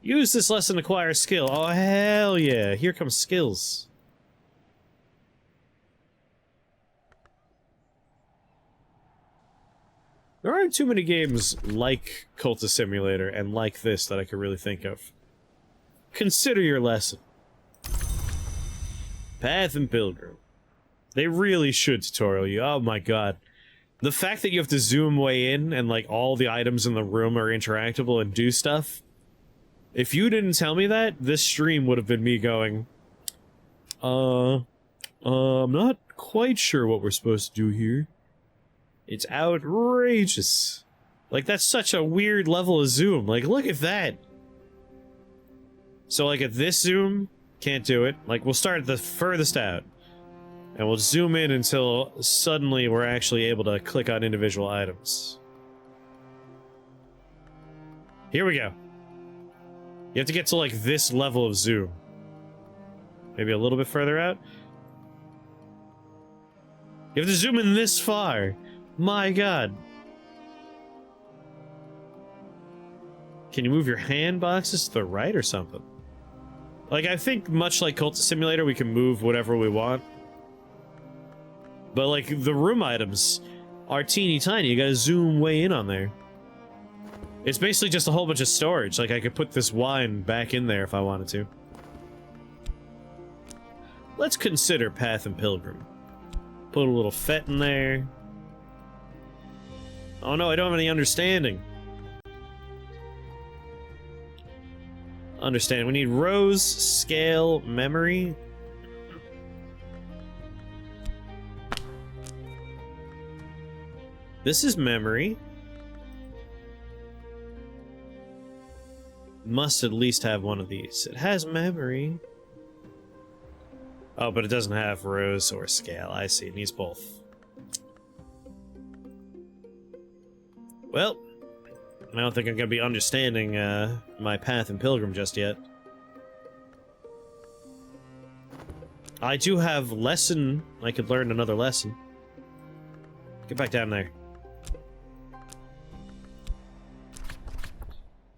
Use this lesson to acquire skill. Oh, hell yeah. Here comes skills. There aren't too many games like Cultist Simulator and like this that I could really think of. Consider your lesson. Path and Pilgrim. They really should tutorial you. Oh my god. The fact that you have to zoom way in and like all the items in the room are interactable and do stuff. If you didn't tell me that, this stream would have been me going, I'm not quite sure what we're supposed to do here. It's outrageous. Like, that's such a weird level of zoom. Like, look at that. So, like, at this zoom, can't do it. Like, we'll start at the furthest out. And we'll zoom in until suddenly we're actually able to click on individual items. Here we go. You have to get to, like, this level of zoom. Maybe a little bit further out. You have to zoom in this far. My god. Can you move your hand boxes to the right or something? Like, I think much like Cultist Simulator, we can move whatever we want. But, like, the room items are teeny tiny. You gotta zoom way in on there. It's basically just a whole bunch of storage. Like, I could put this wine back in there if I wanted to. Let's consider Path and Pilgrim. Put a little fet in there. Oh no, I don't have any understanding. Understand. We need rose, scale, memory. This is memory. Must at least have one of these. It has memory. Oh, but it doesn't have rose or scale. I see. It needs both. Well, I don't think I'm gonna be understanding my Path and Pilgrim just yet. I do have lesson. I could learn another lesson. Get back down there.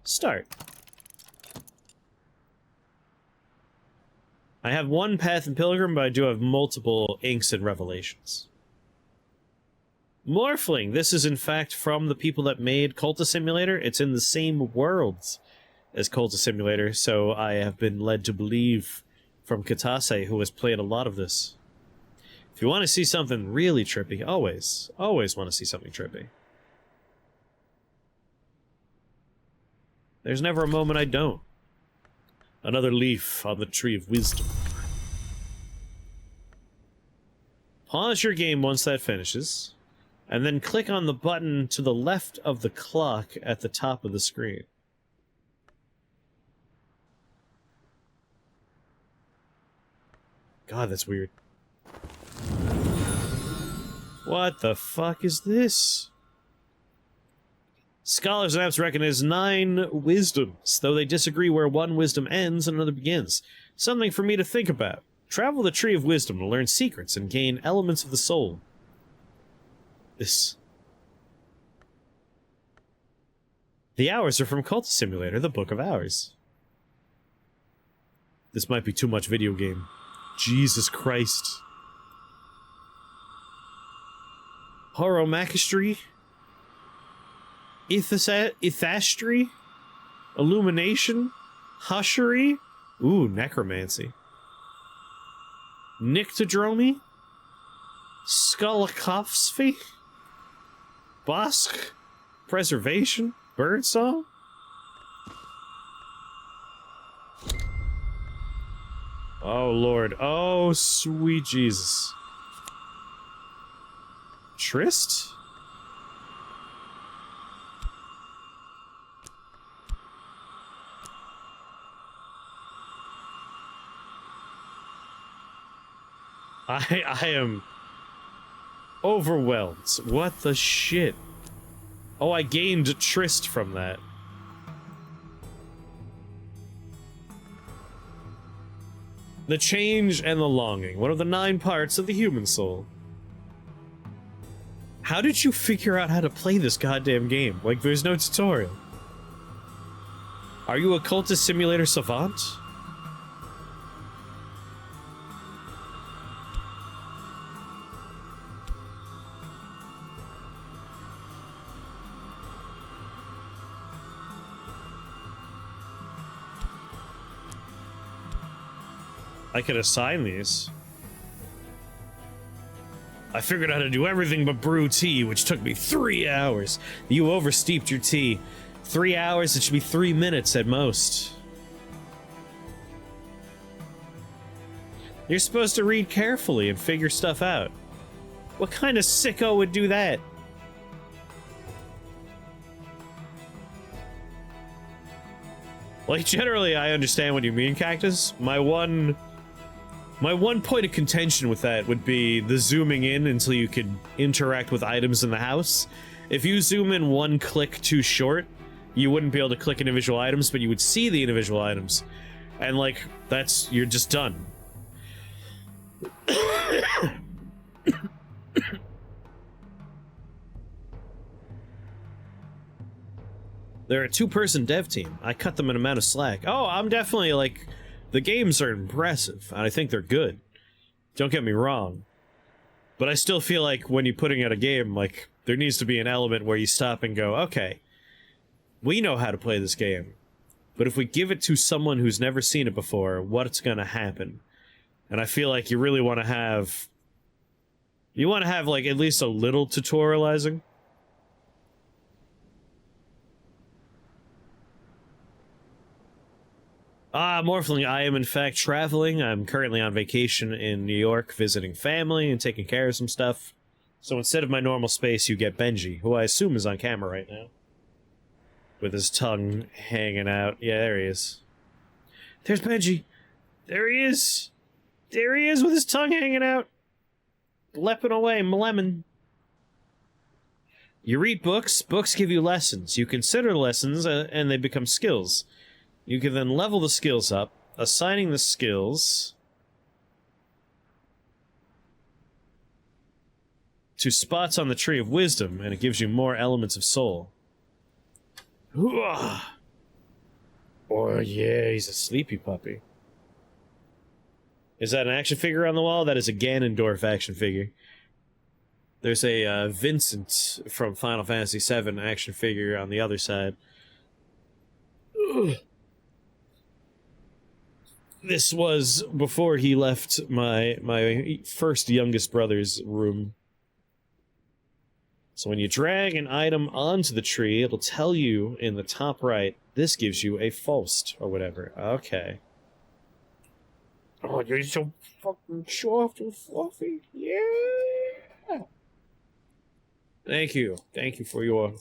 Start. I have one Path and Pilgrim, but I do have multiple Inks and Revelations. Morphling! This is in fact from the people that made Cultist Simulator. It's in the same worlds as Cultist Simulator, so I have been led to believe from Katase, who has played a lot of this. If you want to see something really trippy, always want to see something trippy. There's never a moment I don't. Another leaf on the Tree of Wisdom. Pause your game once that finishes, and then click on the button to the left of the clock at the top of the screen. God, that's weird. What the fuck is this? Scholars and apps reckon it has 9 wisdoms, though they disagree where one wisdom ends and another begins. Something for me to think about. Travel the Tree of Wisdom to learn secrets and gain elements of the soul. This. The hours are from Cultist Simulator, the Book of Hours. This might be too much video game. Jesus Christ. Horomachistry? Ithastry? Illumination? Hushery? Ooh, necromancy. Nyctodromy? Skolakopsy? Bosk? Preservation? Birdsong? Oh, Lord. Oh, sweet Jesus. Trist? I am overwhelmed. What the shit? Oh, I gained Trist from that. The change and the longing. One of the 9 parts of the human soul. How did you figure out how to play this goddamn game? Like, there's no tutorial. Are you a Cultist Simulator savant? I could assign these. I figured out how to do everything but brew tea, which took me 3 hours. You oversteeped your tea. 3 hours, it should be 3 minutes at most. You're supposed to read carefully and figure stuff out. What kind of sicko would do that? Like, generally, I understand what you mean, Cactus. My one point of contention with that would be the zooming in until you could interact with items in the house. If you zoom in one click too short, you wouldn't be able to click individual items, but you would see the individual items. And, like, you're just done. They're a 2-person dev team. I cut them an amount of slack. Oh, I'm definitely, like... The games are impressive, and I think they're good. Don't get me wrong. But I still feel like when you're putting out a game, like, there needs to be an element where you stop and go, okay, we know how to play this game. But if we give it to someone who's never seen it before, what's gonna happen? And I feel like you really want to have... You want to have, like, at least a little tutorializing. Morphling, I am in fact traveling. I'm currently on vacation in New York, visiting family and taking care of some stuff. So instead of my normal space, you get Benji, who I assume is on camera right now. With his tongue hanging out. Yeah, there he is. There's Benji. There he is. There he is with his tongue hanging out. Lepping away, lemon. You read books. Books give you lessons. You consider lessons, and they become skills. You can then level the skills up, assigning the skills to spots on the Tree of Wisdom, and it gives you more elements of soul. Oh yeah, he's a sleepy puppy. Is that an action figure on the wall? That is a Ganondorf action figure. There's a Vincent from Final Fantasy VII action figure on the other side. Ugh. This was before he left my first youngest brother's room. So when you drag an item onto the tree, it'll tell you in the top right, this gives you a Faust, or whatever. Okay. Oh, you're so fucking soft and fluffy. Yeah! Thank you. Thank you for your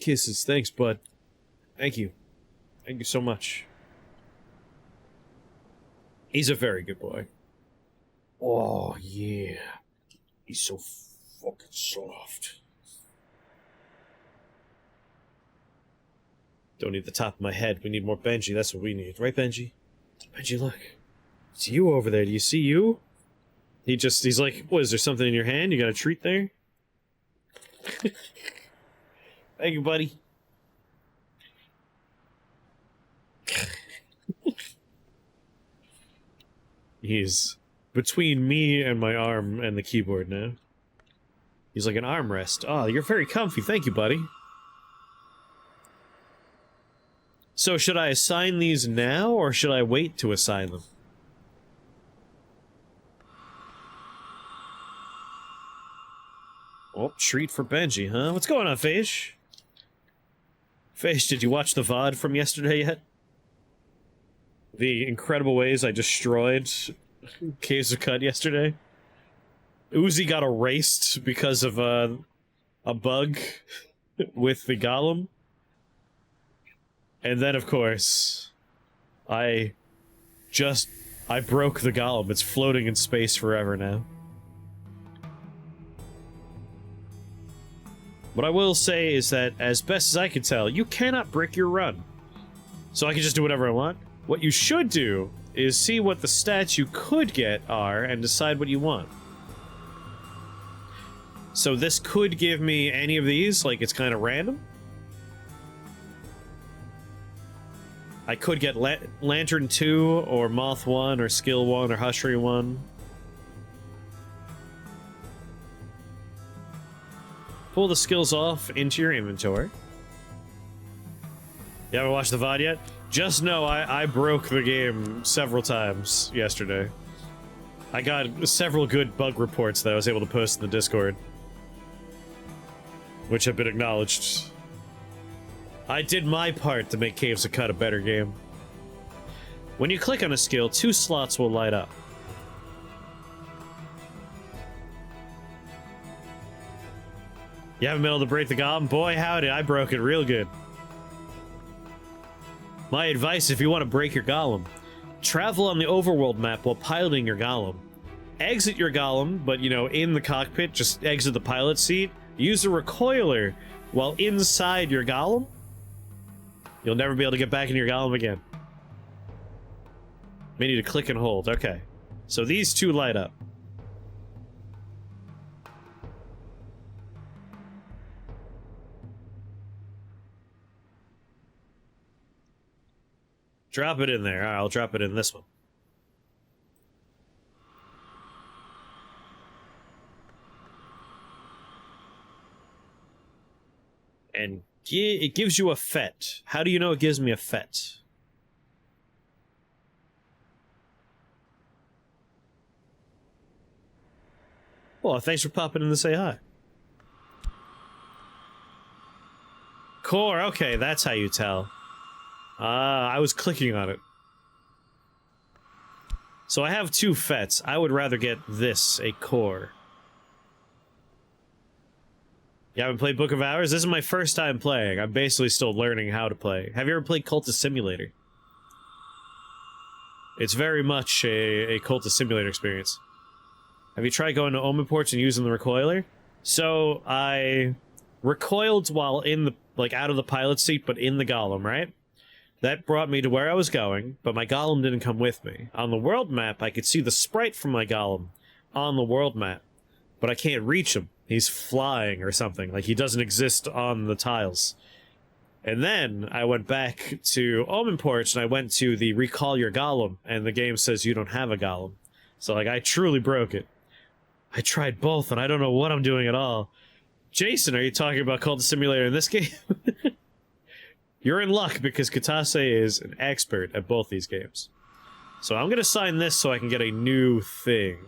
kisses. Thanks, bud. Thank you. Thank you so much. He's a very good boy. Oh, yeah. He's so fucking soft. Don't need the top of my head. We need more Benji. That's what we need. Right, Benji? Benji, look. It's you over there. Do you see you? He's like, what, is there something in your hand? You got a treat there? Thank you, buddy. He's between me and my arm and the keyboard now. He's like an armrest. Oh, you're very comfy. Thank you, buddy. So should I assign these now, or should I wait to assign them? Oh, treat for Benji, huh? What's going on, Phage? Phage, did you watch the VOD from yesterday yet? The incredible ways I destroyed Caves of Cut yesterday. Uzi got erased because of a bug with the golem. And then, of course, I broke the golem. It's floating in space forever now. What I will say is that, as best as I can tell, you cannot brick your run. So I can just do whatever I want. What you should do is see what the stats you could get are and decide what you want. So this could give me any of these, like it's kind of random. I could get Lantern 2, or Moth 1, or Skill 1, or Hushery 1. Pull the skills off into your inventory. You haven't watched the VOD yet? Just know I broke the game several times yesterday. I got several good bug reports that I was able to post in the Discord, which have been acknowledged. I did my part to make Caves of Cut a better game. When you click on a skill, 2 slots will light up. You haven't been able to break the golem? Boy, howdy, I broke it real good. My advice, if you want to break your golem, travel on the overworld map while piloting your golem. Exit your golem, but, you know, in the cockpit, just exit the pilot seat. Use a recoiler while inside your golem. You'll never be able to get back in your golem again. May need to click and hold. Okay. So these 2 light up. Drop it in there. Alright, I'll drop it in this one. And it gives you a fet. How do you know it gives me a fet? Well, thanks for popping in to say hi. Core, okay, that's how you tell. I was clicking on it. So I have 2 fets. I would rather get this, a core. You haven't played Book of Hours? This is my first time playing. I'm basically still learning how to play. Have you ever played Cultist Simulator? It's very much a Cultist Simulator experience. Have you tried going to Omen Ports and using the recoiler? So, I recoiled while in the, like, out of the pilot seat, but in the golem, right? That brought me to where I was going, but my golem didn't come with me. On the world map, I could see the sprite from my golem on the world map, but I can't reach him. He's flying or something, like he doesn't exist on the tiles. And then I went back to Omen Porch and I went to the recall your golem, and the game says you don't have a golem. So, like, I truly broke it. I tried both and I don't know what I'm doing at all. Jason, are you talking about Cultist Simulator in this game? You're in luck, because Katase is an expert at both these games. So I'm gonna sign this so I can get a new thing.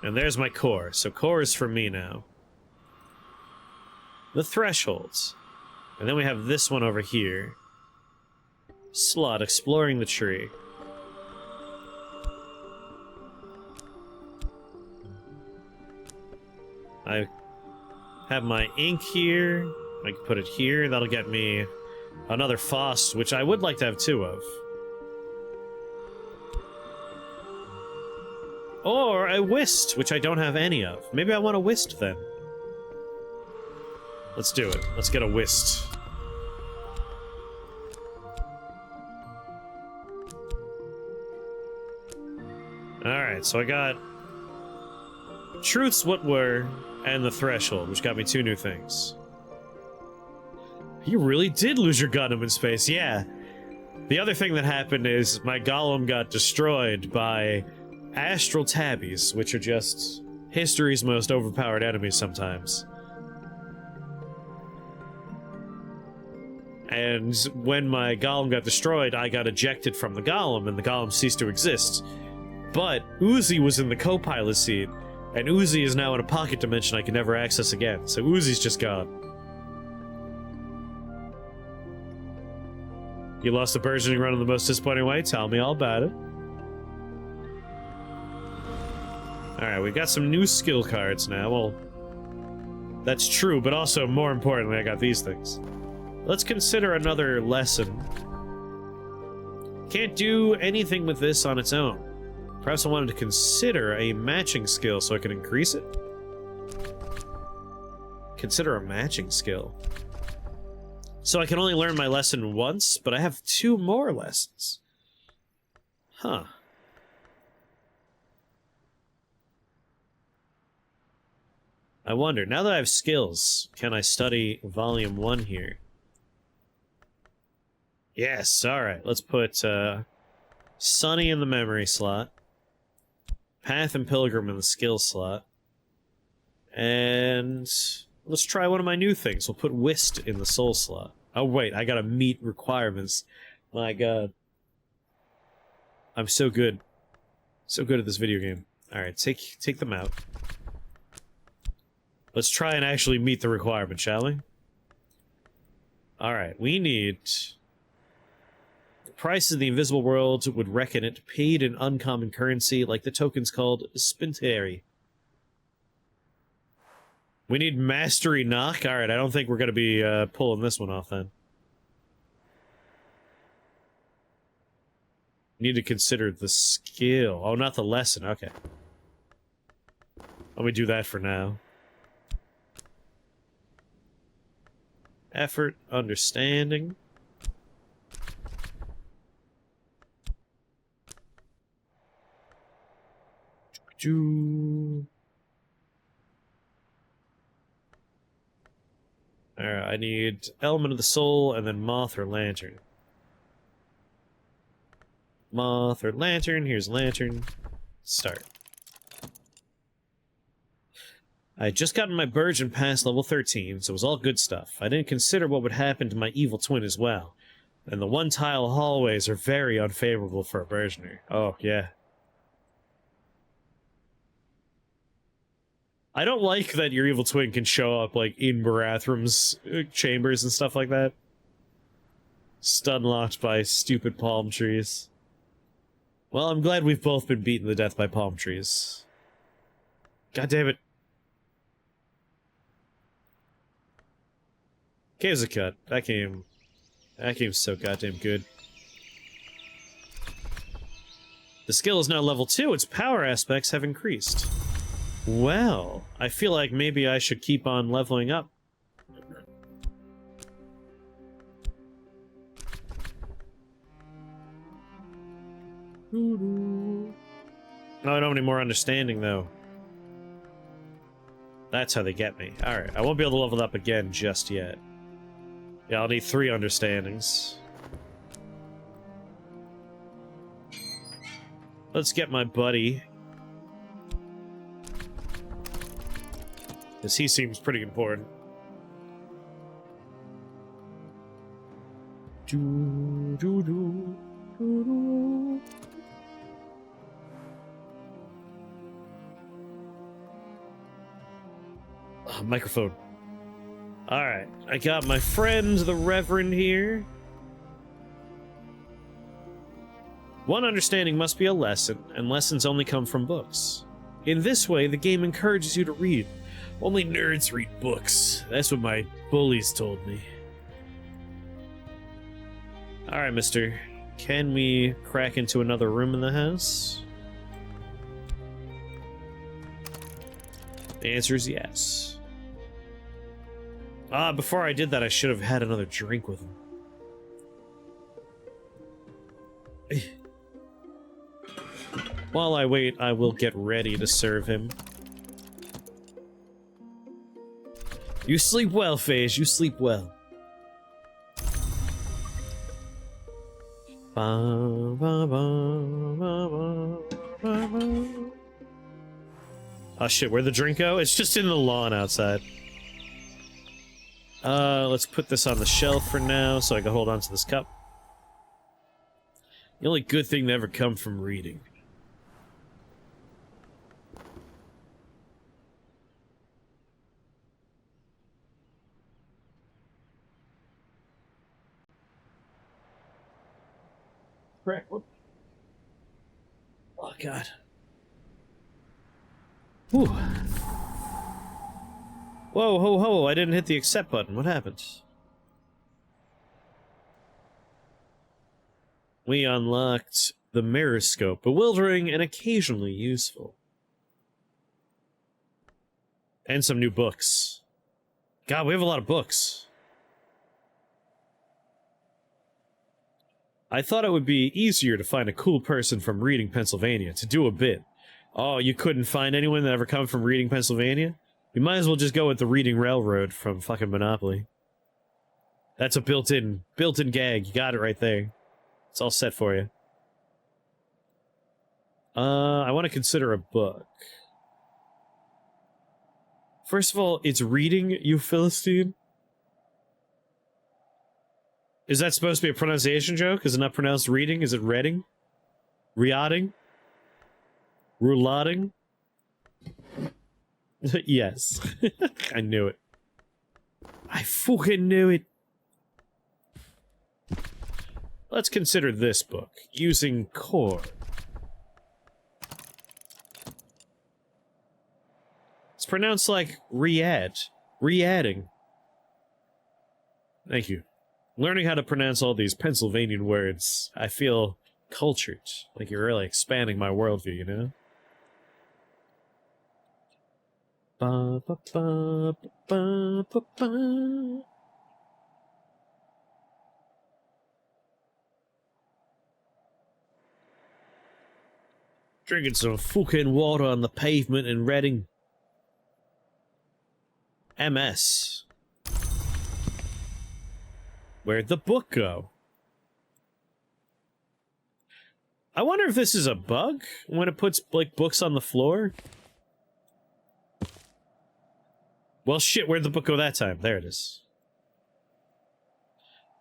And there's my core. So core is for me now. The thresholds. And then we have this one over here. Slot, exploring the tree. I have my ink here. I can put it here. That'll get me another Foss, which I would like to have 2 of. Or a Whist, which I don't have any of. Maybe I want a Whist then. Let's do it. Let's get a Whist. Alright, so I got Truths What Were and the Threshold, which got me 2 new things. You really did lose your Gundam in space, yeah. The other thing that happened is my golem got destroyed by astral tabbies, which are just history's most overpowered enemies sometimes. And when my golem got destroyed, I got ejected from the golem, and the golem ceased to exist. But Uzi was in the co-pilot seat, and Uzi is now in a pocket dimension I can never access again, so Uzi's just gone. You lost the burgeoning run in the most disappointing way? Tell me all about it. Alright, we've got some new skill cards now. Well, that's true, but also, more importantly, I got these things. Let's consider another lesson. Can't do anything with this on its own. Perhaps I wanted to consider a matching skill so I can increase it? Consider a matching skill. So I can only learn my lesson once, but I have 2 more lessons. Huh. I wonder, now that I have skills, can I study Volume 1 here? Yes, alright. Let's put, Sunny in the memory slot. Path and Pilgrim in the skill slot. And let's try one of my new things. We'll put Whist in the soul slot. Oh wait, I gotta meet requirements. My god. I'm so good. So good at this video game. Alright, take them out. Let's try and actually meet the requirement, shall we? Alright, we need... The price of the invisible world would reckon it paid in uncommon currency, like the tokens called Spinteri. We need Mastery Knock? Alright, I don't think we're gonna be pulling this one off then. Need to consider the skill. Oh, not the lesson, okay. Let me do that for now. Effort, understanding. Alright, I need Element of the Soul and then Moth or Lantern. Moth or Lantern, here's Lantern. Start. I had just gotten my Burgeon past level 13, so it was all good stuff. I didn't consider what would happen to my evil twin as well. And the one-tile hallways are very unfavorable for a Burgeoner. Oh, yeah. I don't like that your evil twin can show up, like, in Barathram's chambers and stuff like that. Stun-locked by stupid palm trees. Well, I'm glad we've both been beaten to death by palm trees. God damn it. Cave's a cut. That game's so goddamn good. The skill is now level 2, its power aspects have increased. Well, I feel like maybe I should keep on leveling up. Oh, I don't have any more understanding, though. That's how they get me. Alright, I won't be able to level up again just yet. Yeah, I'll need 3 understandings. Let's get my buddy. Because he seems pretty important. Oh, microphone. Alright, I got my friend, the Reverend, here. One understanding must be a lesson, and lessons only come from books. In this way, the game encourages you to read. Only nerds read books. That's what my bullies told me. Alright, mister. Can we crack into another room in the house? The answer is yes. Ah, before I did that, I should have had another drink with him. While I wait, I will get ready to serve him. You sleep well, Phage. You sleep well. Oh shit, where'd the drink go? It's just in the lawn outside. Let's put this on the shelf for now so I can hold on to this cup. The only good thing to ever come from reading. Correct. Oh, God. Whew. Whoa, ho, ho, I didn't hit the accept button. What happened? We unlocked the mirror scope, bewildering and occasionally useful. And some new books. God, we have a lot of books. I thought it would be easier to find a cool person from Reading, Pennsylvania to do a bit. Oh, you couldn't find anyone that ever come from Reading, Pennsylvania? You might as well just go with the Reading Railroad from fucking Monopoly. That's a built-in gag. You got it right there. It's all set for you. I want to consider a book. First of all, it's reading, you Philistine. Is that supposed to be a pronunciation joke? Is it not pronounced reading? Is it reading? Riotting? Roulading? Yes. I knew it. I fucking knew it. Let's consider this book. Using core. It's pronounced like re-add. Re-adding. Thank you. Learning how to pronounce all these Pennsylvanian words, I feel cultured. Like you're really expanding my worldview, you know? Ba, ba, ba, ba, ba, ba. Drinking some fucking water on the pavement in Reading. MS. Where'd the book go? I wonder if this is a bug when it puts, like, books on the floor. Well, shit, where'd the book go that time? There it is.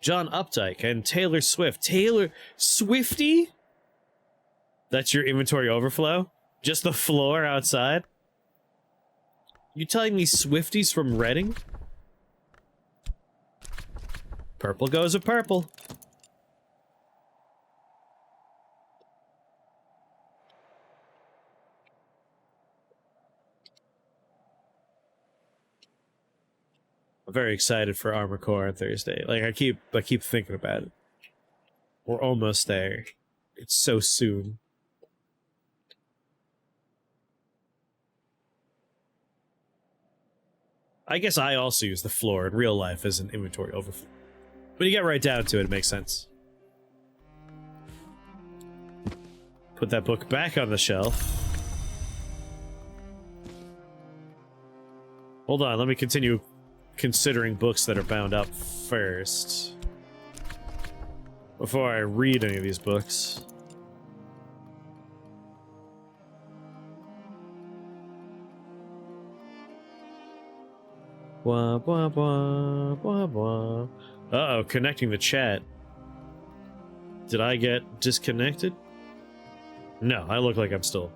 John Updike and Taylor Swift. Taylor Swifty? That's your inventory overflow? Just the floor outside? You telling me Swifties from Reading? Purple goes with purple. I'm very excited for Armored Core on Thursday. Like I keep thinking about it. We're almost there. It's so soon. I guess I also use the floor in real life as an inventory overflow. When you get right down to it, it makes sense. Put that book back on the shelf. Hold on, let me continue considering books that are bound up first. Before I read any of these books. Blah, blah, blah, blah, blah. Uh-oh, connecting the chat. Did I get disconnected? No, I look like I'm still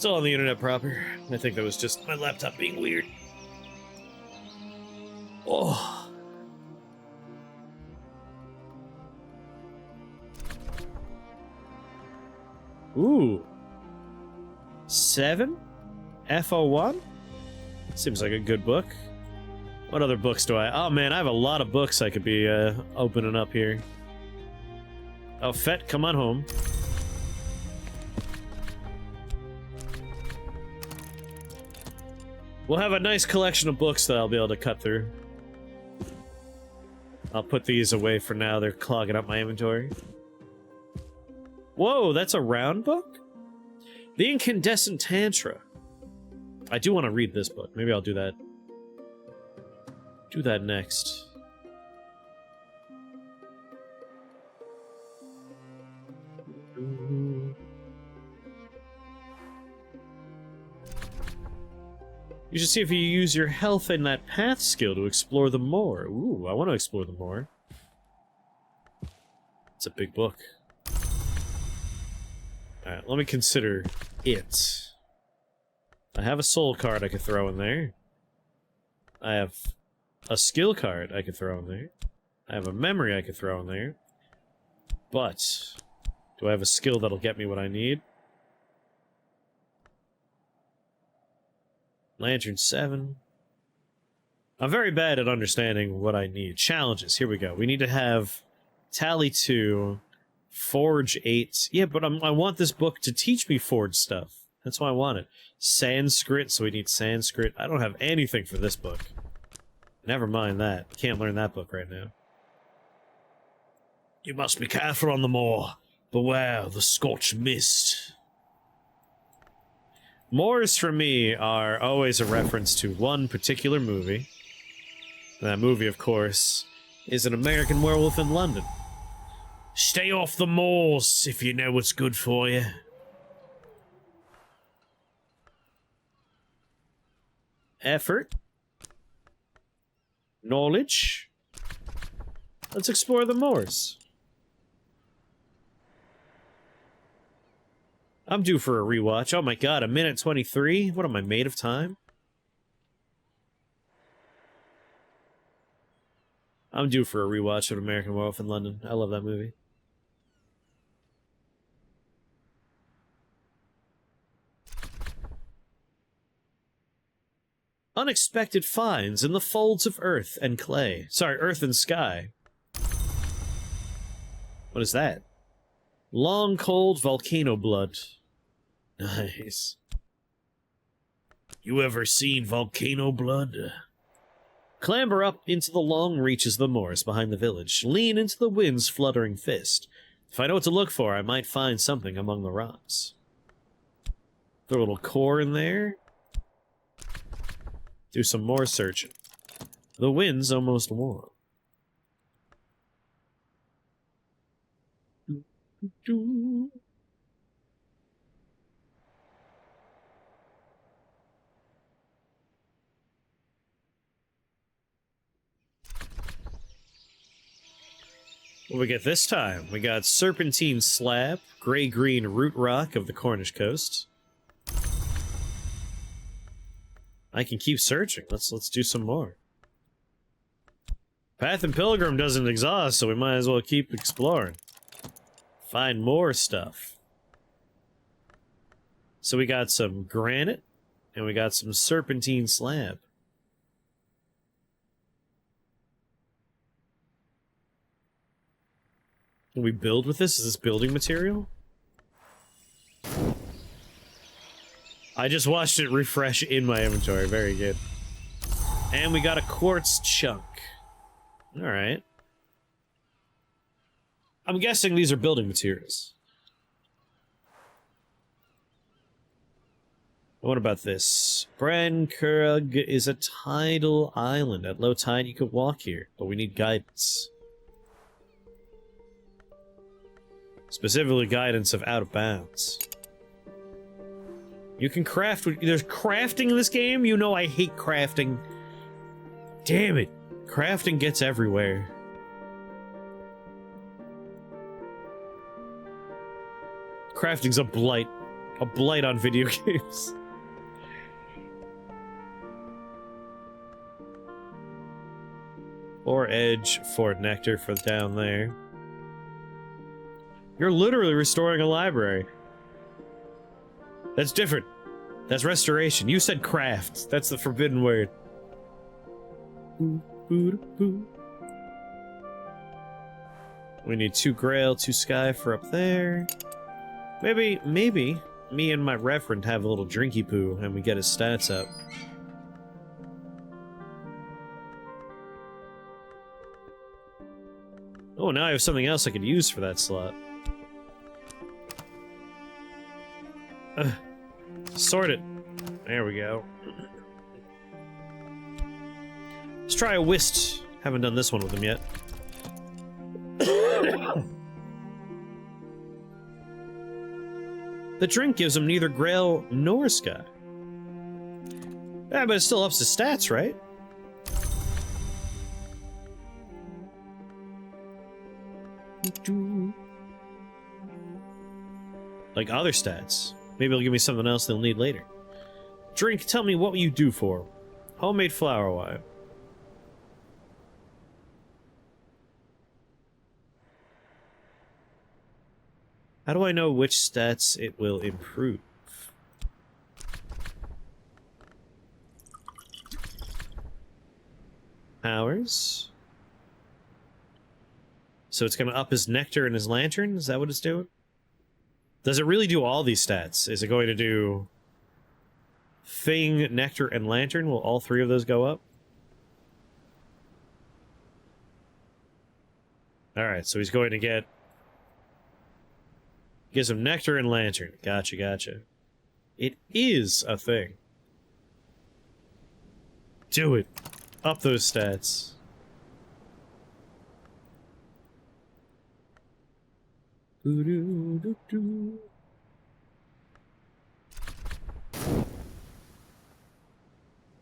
on the internet proper. I think that was just my laptop being weird. Oh. Ooh. 7? FO1? Seems like a good book. What other books do I... Oh man, I have a lot of books I could be opening up here. Oh, Fett, come on home. We'll have a nice collection of books that I'll be able to cut through. I'll put these away for now. They're clogging up my inventory. Whoa, that's a round book? The Incandescent Tantra. I do want to read this book. Maybe I'll do that. Do that next. You should see if you use your health in that path skill to explore them more. Ooh, I want to explore them more. It's a big book. Alright, let me consider it. I have a soul card I could throw in there. I have a skill card I could throw in there. I have a memory I could throw in there. But, do I have a skill that'll get me what I need? Lantern 7. I'm very bad at understanding what I need. Challenges, here we go. We need to have Tally 2, Forge 8. Yeah, but I want this book to teach me Forge stuff. That's why I want it. Sanskrit, so we need Sanskrit. I don't have anything for this book. Never mind that. Can't learn that book right now. You must be careful on the moor. Beware the scorched mist. Moors for me are always a reference to one particular movie. That movie, of course, is An American Werewolf in London. Stay off the moors if you know what's good for you. Effort. Knowledge. Let's explore the moors. I'm due for a rewatch. Oh my god, 1:23? What am I, made of time? I'm due for a rewatch of American Werewolf in London. I love that movie. Unexpected finds in the folds of earth and clay. Sorry, earth and sky. What is that? Long cold volcano blood. Nice. You ever seen volcano blood? Clamber up into the long reaches of the moors behind the village. Lean into the wind's fluttering fist. If I know what to look for, I might find something among the rocks. Throw a little core in there. Do some more searching. The wind's almost warm. What we get this time? We got serpentine slab, gray-green root rock of the Cornish coast. I can keep searching. Let's do some more. Path and Pilgrim doesn't exhaust, so we might as well keep exploring. Find more stuff. So we got some granite, and we got some serpentine slab. Can we build with this? Is this building material? I just watched it refresh in my inventory. Very good. And we got a quartz chunk. Alright. I'm guessing these are building materials. What about this? Brankurug is a tidal island. At low tide you could walk here, but we need guidance. Specifically guidance of out of bounds. You can craft. There's crafting in this game? You know I hate crafting. Damn it. Crafting gets everywhere. Crafting's a blight. A blight on video games. Or edge for nectar for down there. You're literally restoring a library. That's different. That's restoration. You said craft. That's the forbidden word. We need 2 grail, 2 sky for up there. Maybe me and my reverend have a little drinky poo and we get his stats up. Oh, now I have something else I could use for that slot. Sort it. There we go. Let's try a whist. Haven't done this one with him yet. The drink gives him neither grail nor sky. Yeah, but it still ups his stats, right? Like other stats. Maybe it'll give me something else they'll need later. Drink, tell me what will you do for him? Homemade flower wine. How do I know which stats it will improve? Powers. So it's going to up his nectar and his lantern? Is that what it's doing? Does it really do all these stats? Is it going to do Thing, Nectar, and Lantern? Will all 3 of those go up? Alright, so he's going to get... Gives him Nectar and Lantern. Gotcha, gotcha. It is a thing. Do it. Up those stats.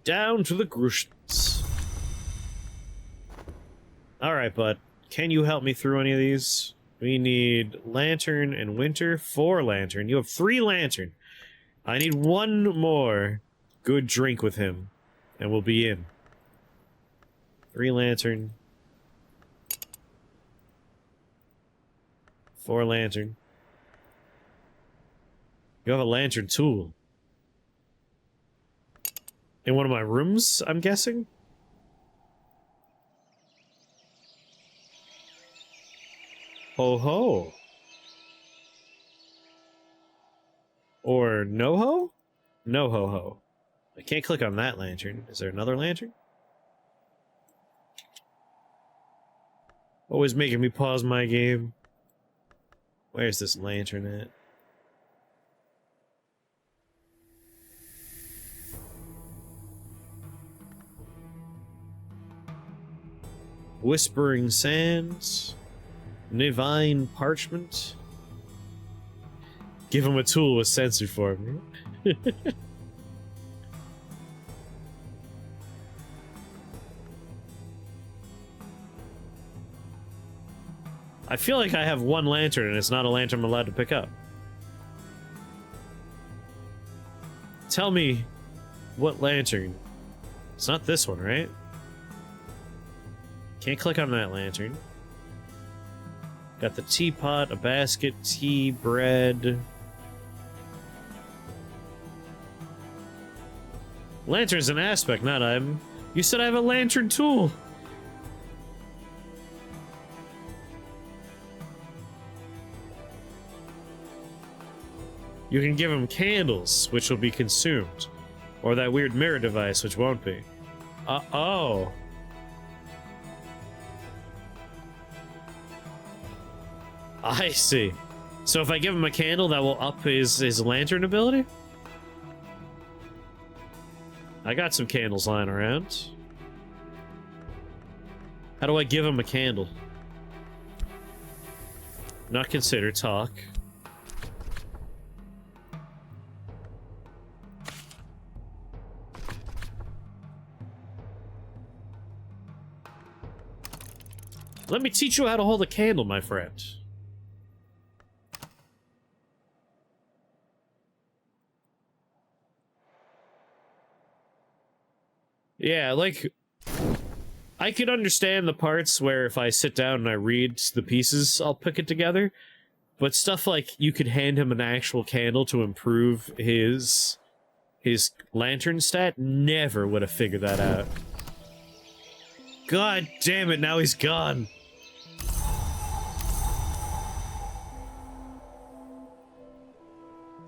Down to the Grushans. Alright, bud. Can you help me through any of these? We need lantern and winter. 4 lantern. You have 3 lantern. I need 1 more good drink with him, and we'll be in. 3 lantern. 4 lantern. You have a lantern tool. In one of my rooms, I'm guessing? Ho ho. Or no ho? No ho ho. I can't click on that lantern. Is there another lantern? Always making me pause my game. Where's this lantern at? Whispering Sands. Divine Parchment. Give him a tool with sensor for me. I feel like I have 1 lantern and it's not a lantern I'm allowed to pick up. Tell me what lantern. It's not this one, right? Can't click on that lantern. Got the teapot, a basket, tea, bread. Lantern's an aspect, not item. You said I have a lantern tool. You can give him candles, which will be consumed. Or that weird mirror device, which won't be. Oh. I see. So if I give him a candle, that will up his lantern ability? I got some candles lying around. How do I give him a candle? Not consider, talk. Let me teach you how to hold a candle, my friend. Yeah, like, I could understand the parts where if I sit down and I read the pieces, I'll put it together. But stuff like you could hand him an actual candle to improve his lantern stat, never would have figured that out. God damn it, now he's gone.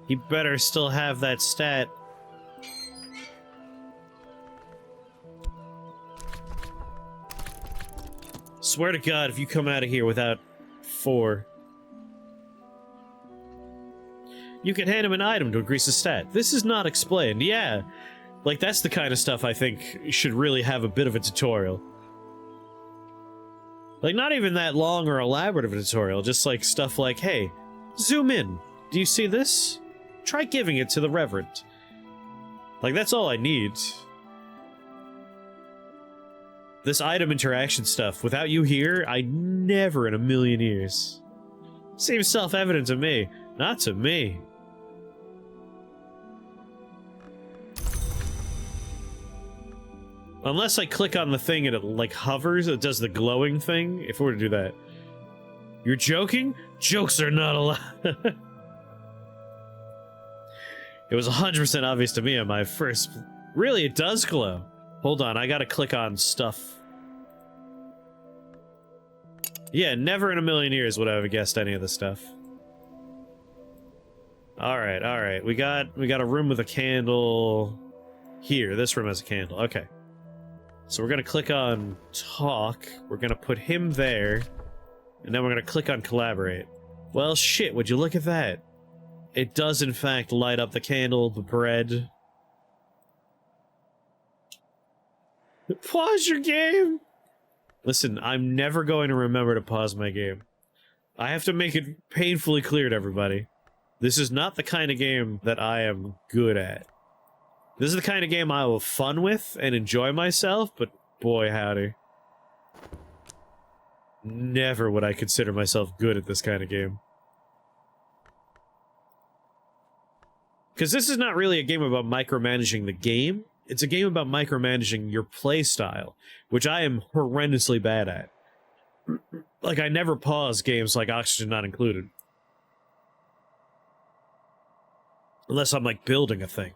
He better still have that stat. Swear to God, if you come out of here without 4... You can hand him an item to increase his stat. This is not explained. Yeah, like that's the kind of stuff I think should really have a bit of a tutorial. Like, not even that long or elaborate of a tutorial, just like stuff like, hey, zoom in. Do you see this? Try giving it to the Reverend. Like, that's all I need. This item interaction stuff, without you here, I never in a million years. Seems self-evident to me. Not to me. Unless I click on the thing and it, like, hovers, it does the glowing thing, if we were to do that. You're joking? Jokes are not allowed. It was 100% obvious to me on my first... Really, it does glow. Hold on, I gotta click on stuff. Yeah, never in a million years would I have guessed any of this stuff. Alright, alright. We got a room with a candle... Here, this room has a candle. Okay. So we're gonna click on talk, we're gonna put him there, and then we're gonna click on collaborate. Well, shit, would you look at that? It does, in fact, light up the candle, the bread. Pause your game! Listen, I'm never going to remember to pause my game. I have to make it painfully clear to everybody. This is not the kind of game that I am good at. This is the kind of game I will have fun with and enjoy myself, but boy howdy. Never would I consider myself good at this kind of game. Because this is not really a game about micromanaging the game. It's a game about micromanaging your playstyle, which I am horrendously bad at. Like, I never pause games like Oxygen Not Included. Unless I'm, like, building a thing.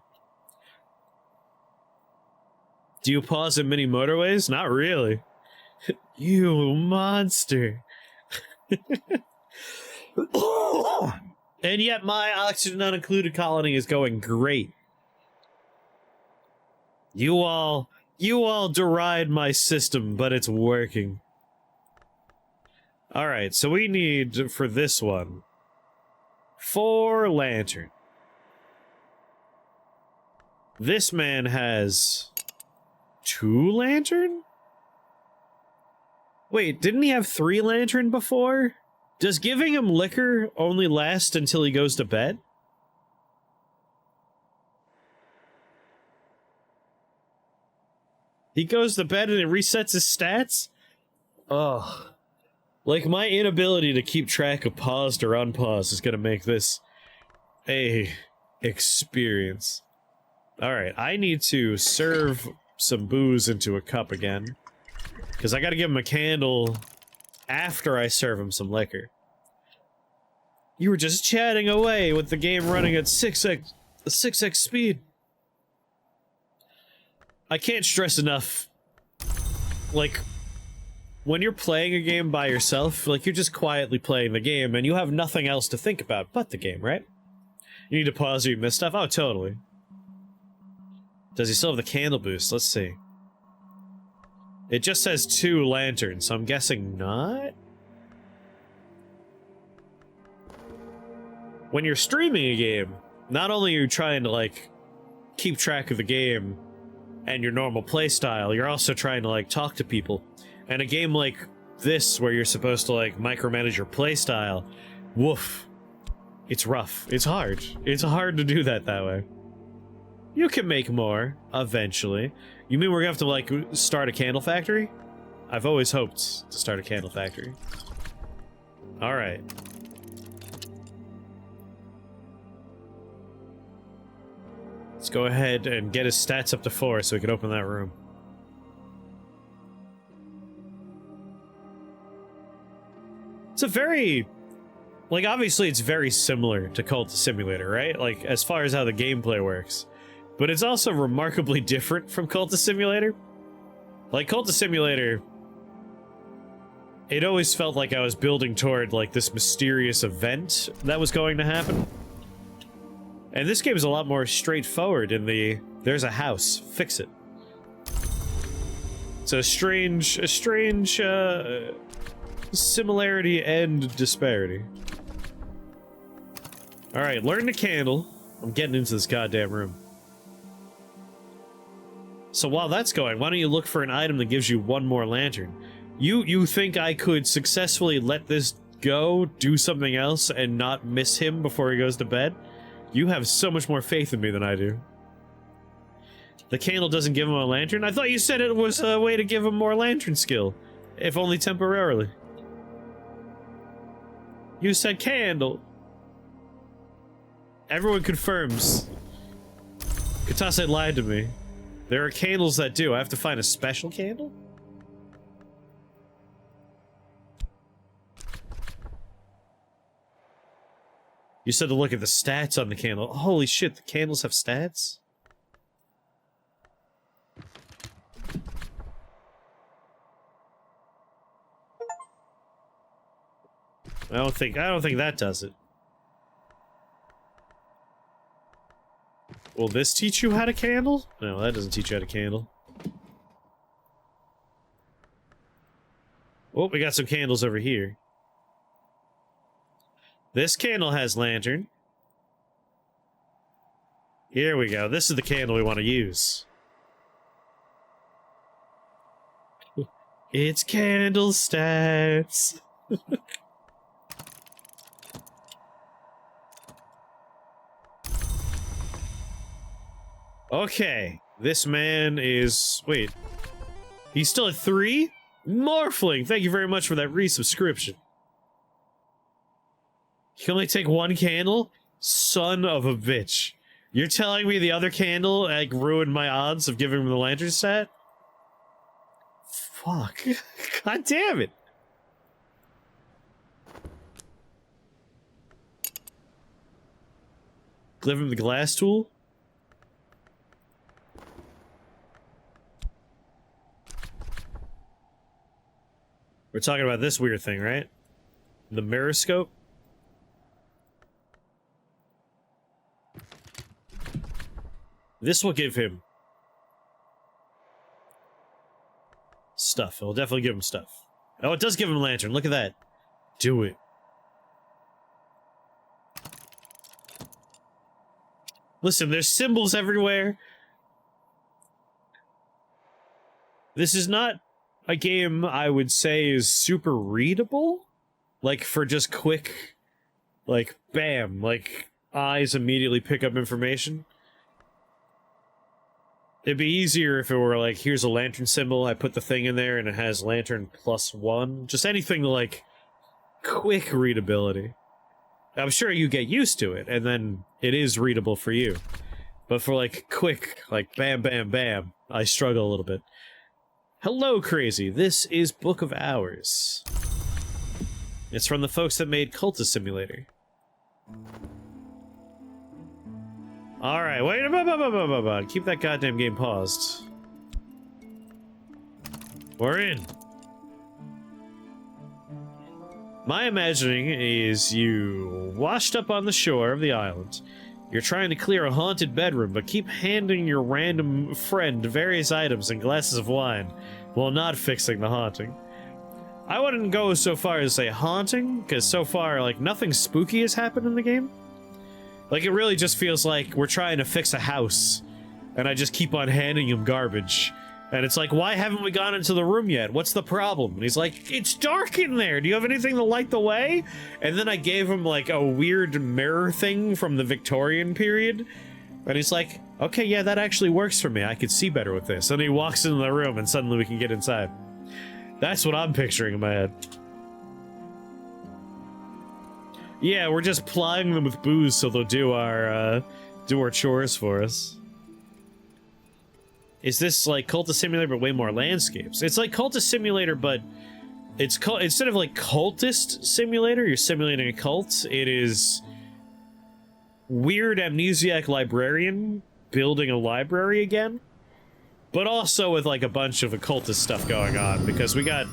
Do you pause in mini motorways? Not really. You monster. And yet my Oxygen Not Included colony is going great. You all deride my system, but it's working. Alright, so we need, for this one, 4 lantern. This man has 2 lantern? Wait, didn't he have 3 lantern before? Does giving him liquor only last until he goes to bed? He goes to bed and it resets his stats? Ugh. Like, my inability to keep track of paused or unpaused is gonna make this a experience. Alright, I need to serve some booze into a cup again. Because I gotta give him a candle after I serve him some liquor. You were just chatting away with the game running at 6x speed. I can't stress enough, like, when you're playing a game by yourself, like, you're just quietly playing the game, and you have nothing else to think about but the game, right? You need to pause or you miss stuff? Oh, totally. Does he still have the candle boost? Let's see. It just says 2 lanterns, so I'm guessing not? When you're streaming a game, not only are you trying to, like, keep track of the game and your normal playstyle, you're also trying to, like, talk to people. And a game like this, where you're supposed to, like, micromanage your playstyle, woof. It's rough. It's hard. It's hard to do that way. You can make more, eventually. You mean we're gonna have to, like, start a candle factory? I've always hoped to start a candle factory. Alright. Let's go ahead and get his stats up to 4 so we can open that room. It's a very... like, obviously it's very similar to Cultist Simulator, right? Like, as far as how the gameplay works. But it's also remarkably different from Cultist Simulator. Like, Cultist Simulator... it always felt like I was building toward, like, this mysterious event that was going to happen. And this game is a lot more straightforward in the, there's a house, fix it. It's a strange, similarity and disparity. Alright, learn the candle. I'm getting into this goddamn room. So while that's going, why don't you look for an item that gives you 1 more lantern? You think I could successfully let this go, do something else, and not miss him before he goes to bed? You have so much more faith in me than I do. The candle doesn't give him a lantern? I thought you said it was a way to give him more lantern skill. If only temporarily. You said candle. Everyone confirms. Katase lied to me. There are candles that do. I have to find a special candle? You said to look at the stats on the candle. Holy shit, the candles have stats? I don't think that does it. Will this teach you how to candle? No, that doesn't teach you how to candle. Oh, we got some candles over here. This candle has lantern. Here we go. This is the candle we want to use. It's candle stats. Okay, this man is... Wait. He's still at 3? Morphling, thank you very much for that resubscription. You can only take 1 candle? Son of a bitch. You're telling me the other candle, like, ruined my odds of giving him the lantern set? Fuck. God damn it. Give him the glass tool? We're talking about this weird thing, right? The mirror scope? This will give him stuff. It'll definitely give him stuff. Oh, it does give him a lantern. Look at that. Do it. Listen, there's symbols everywhere. This is not a game I would say is super readable. Like, for just quick, like, bam, like, eyes immediately pick up information. It'd be easier if it were like, here's a lantern symbol, I put the thing in there and it has lantern +1. Just anything like quick readability. I'm sure you get used to it, and then it is readable for you. But for like quick, like bam, bam, bam, I struggle a little bit. Hello, Crazy. This is Book of Hours. It's from the folks that made Cultist Simulator. Alright, wait, keep that goddamn game paused. We're in. My imagining is you washed up on the shore of the island. You're trying to clear a haunted bedroom, but keep handing your random friend various items and glasses of wine while not fixing the haunting. I wouldn't go so far as say haunting, because so far, like, nothing spooky has happened in the game. Like, it really just feels like we're trying to fix a house, and I just keep on handing him garbage. And it's like, why haven't we gone into the room yet? What's the problem? And he's like, it's dark in there! Do you have anything to light the way? And then I gave him, like, a weird mirror thing from the Victorian period. And he's like, okay, yeah, that actually works for me. I could see better with this. And he walks into the room, and suddenly we can get inside. That's what I'm picturing in my head. Yeah, we're just plying them with booze so they'll do our chores for us. Is this like Cultist Simulator but way more landscapes? It's like Cultist Simulator, but it's instead of like Cultist Simulator, you're simulating a cult. It is weird amnesiac librarian building a library again, but also with like a bunch of occultist stuff going on because we got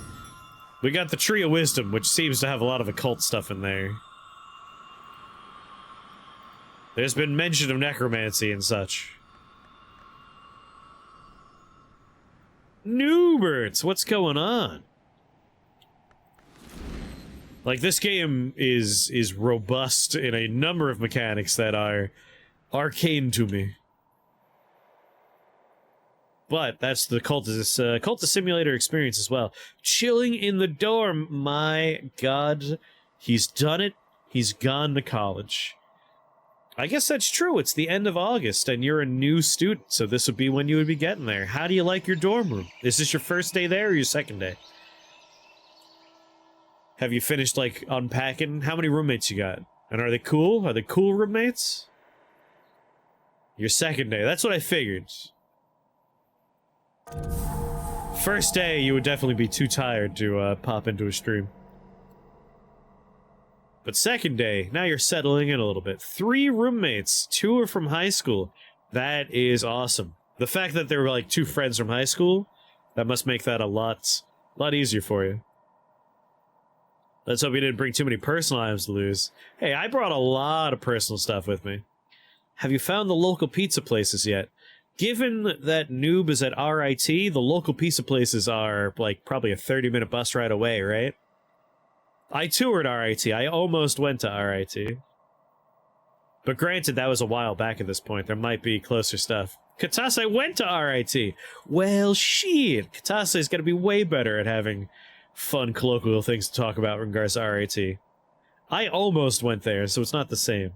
the Tree of Wisdom, which seems to have a lot of occult stuff in there. There's been mention of necromancy and such. Newberts, what's going on? Like, this game is robust in a number of mechanics that are arcane to me. But that's the Cultist Simulator experience as well. Chilling in the dorm, my god. He's done it. He's gone to college. I guess that's true. It's the end of August, and you're a new student, so this would be when you would be getting there. How do you like your dorm room? Is this your first day there or your second day? Have you finished, like, unpacking? How many roommates you got? And are they cool? Are they cool roommates? Your second day. That's what I figured. First day, you would definitely be too tired to pop into a stream. But second day, now you're settling in a little bit. 3 roommates, 2 are from high school. That is awesome. The fact that they were like 2 friends from high school, that must make that a lot easier for you. Let's hope you didn't bring too many personal items to lose. Hey, I brought a lot of personal stuff with me. Have you found the local pizza places yet? Given that Noob is at RIT, the local pizza places are, like, probably a 30-minute bus ride away, right? I toured RIT. I almost went to RIT. But granted, that was a while back at this point. There might be closer stuff. Katase went to RIT. Well, shit. Katase's got to be way better at having fun colloquial things to talk about in regards to RIT. I almost went there, so it's not the same.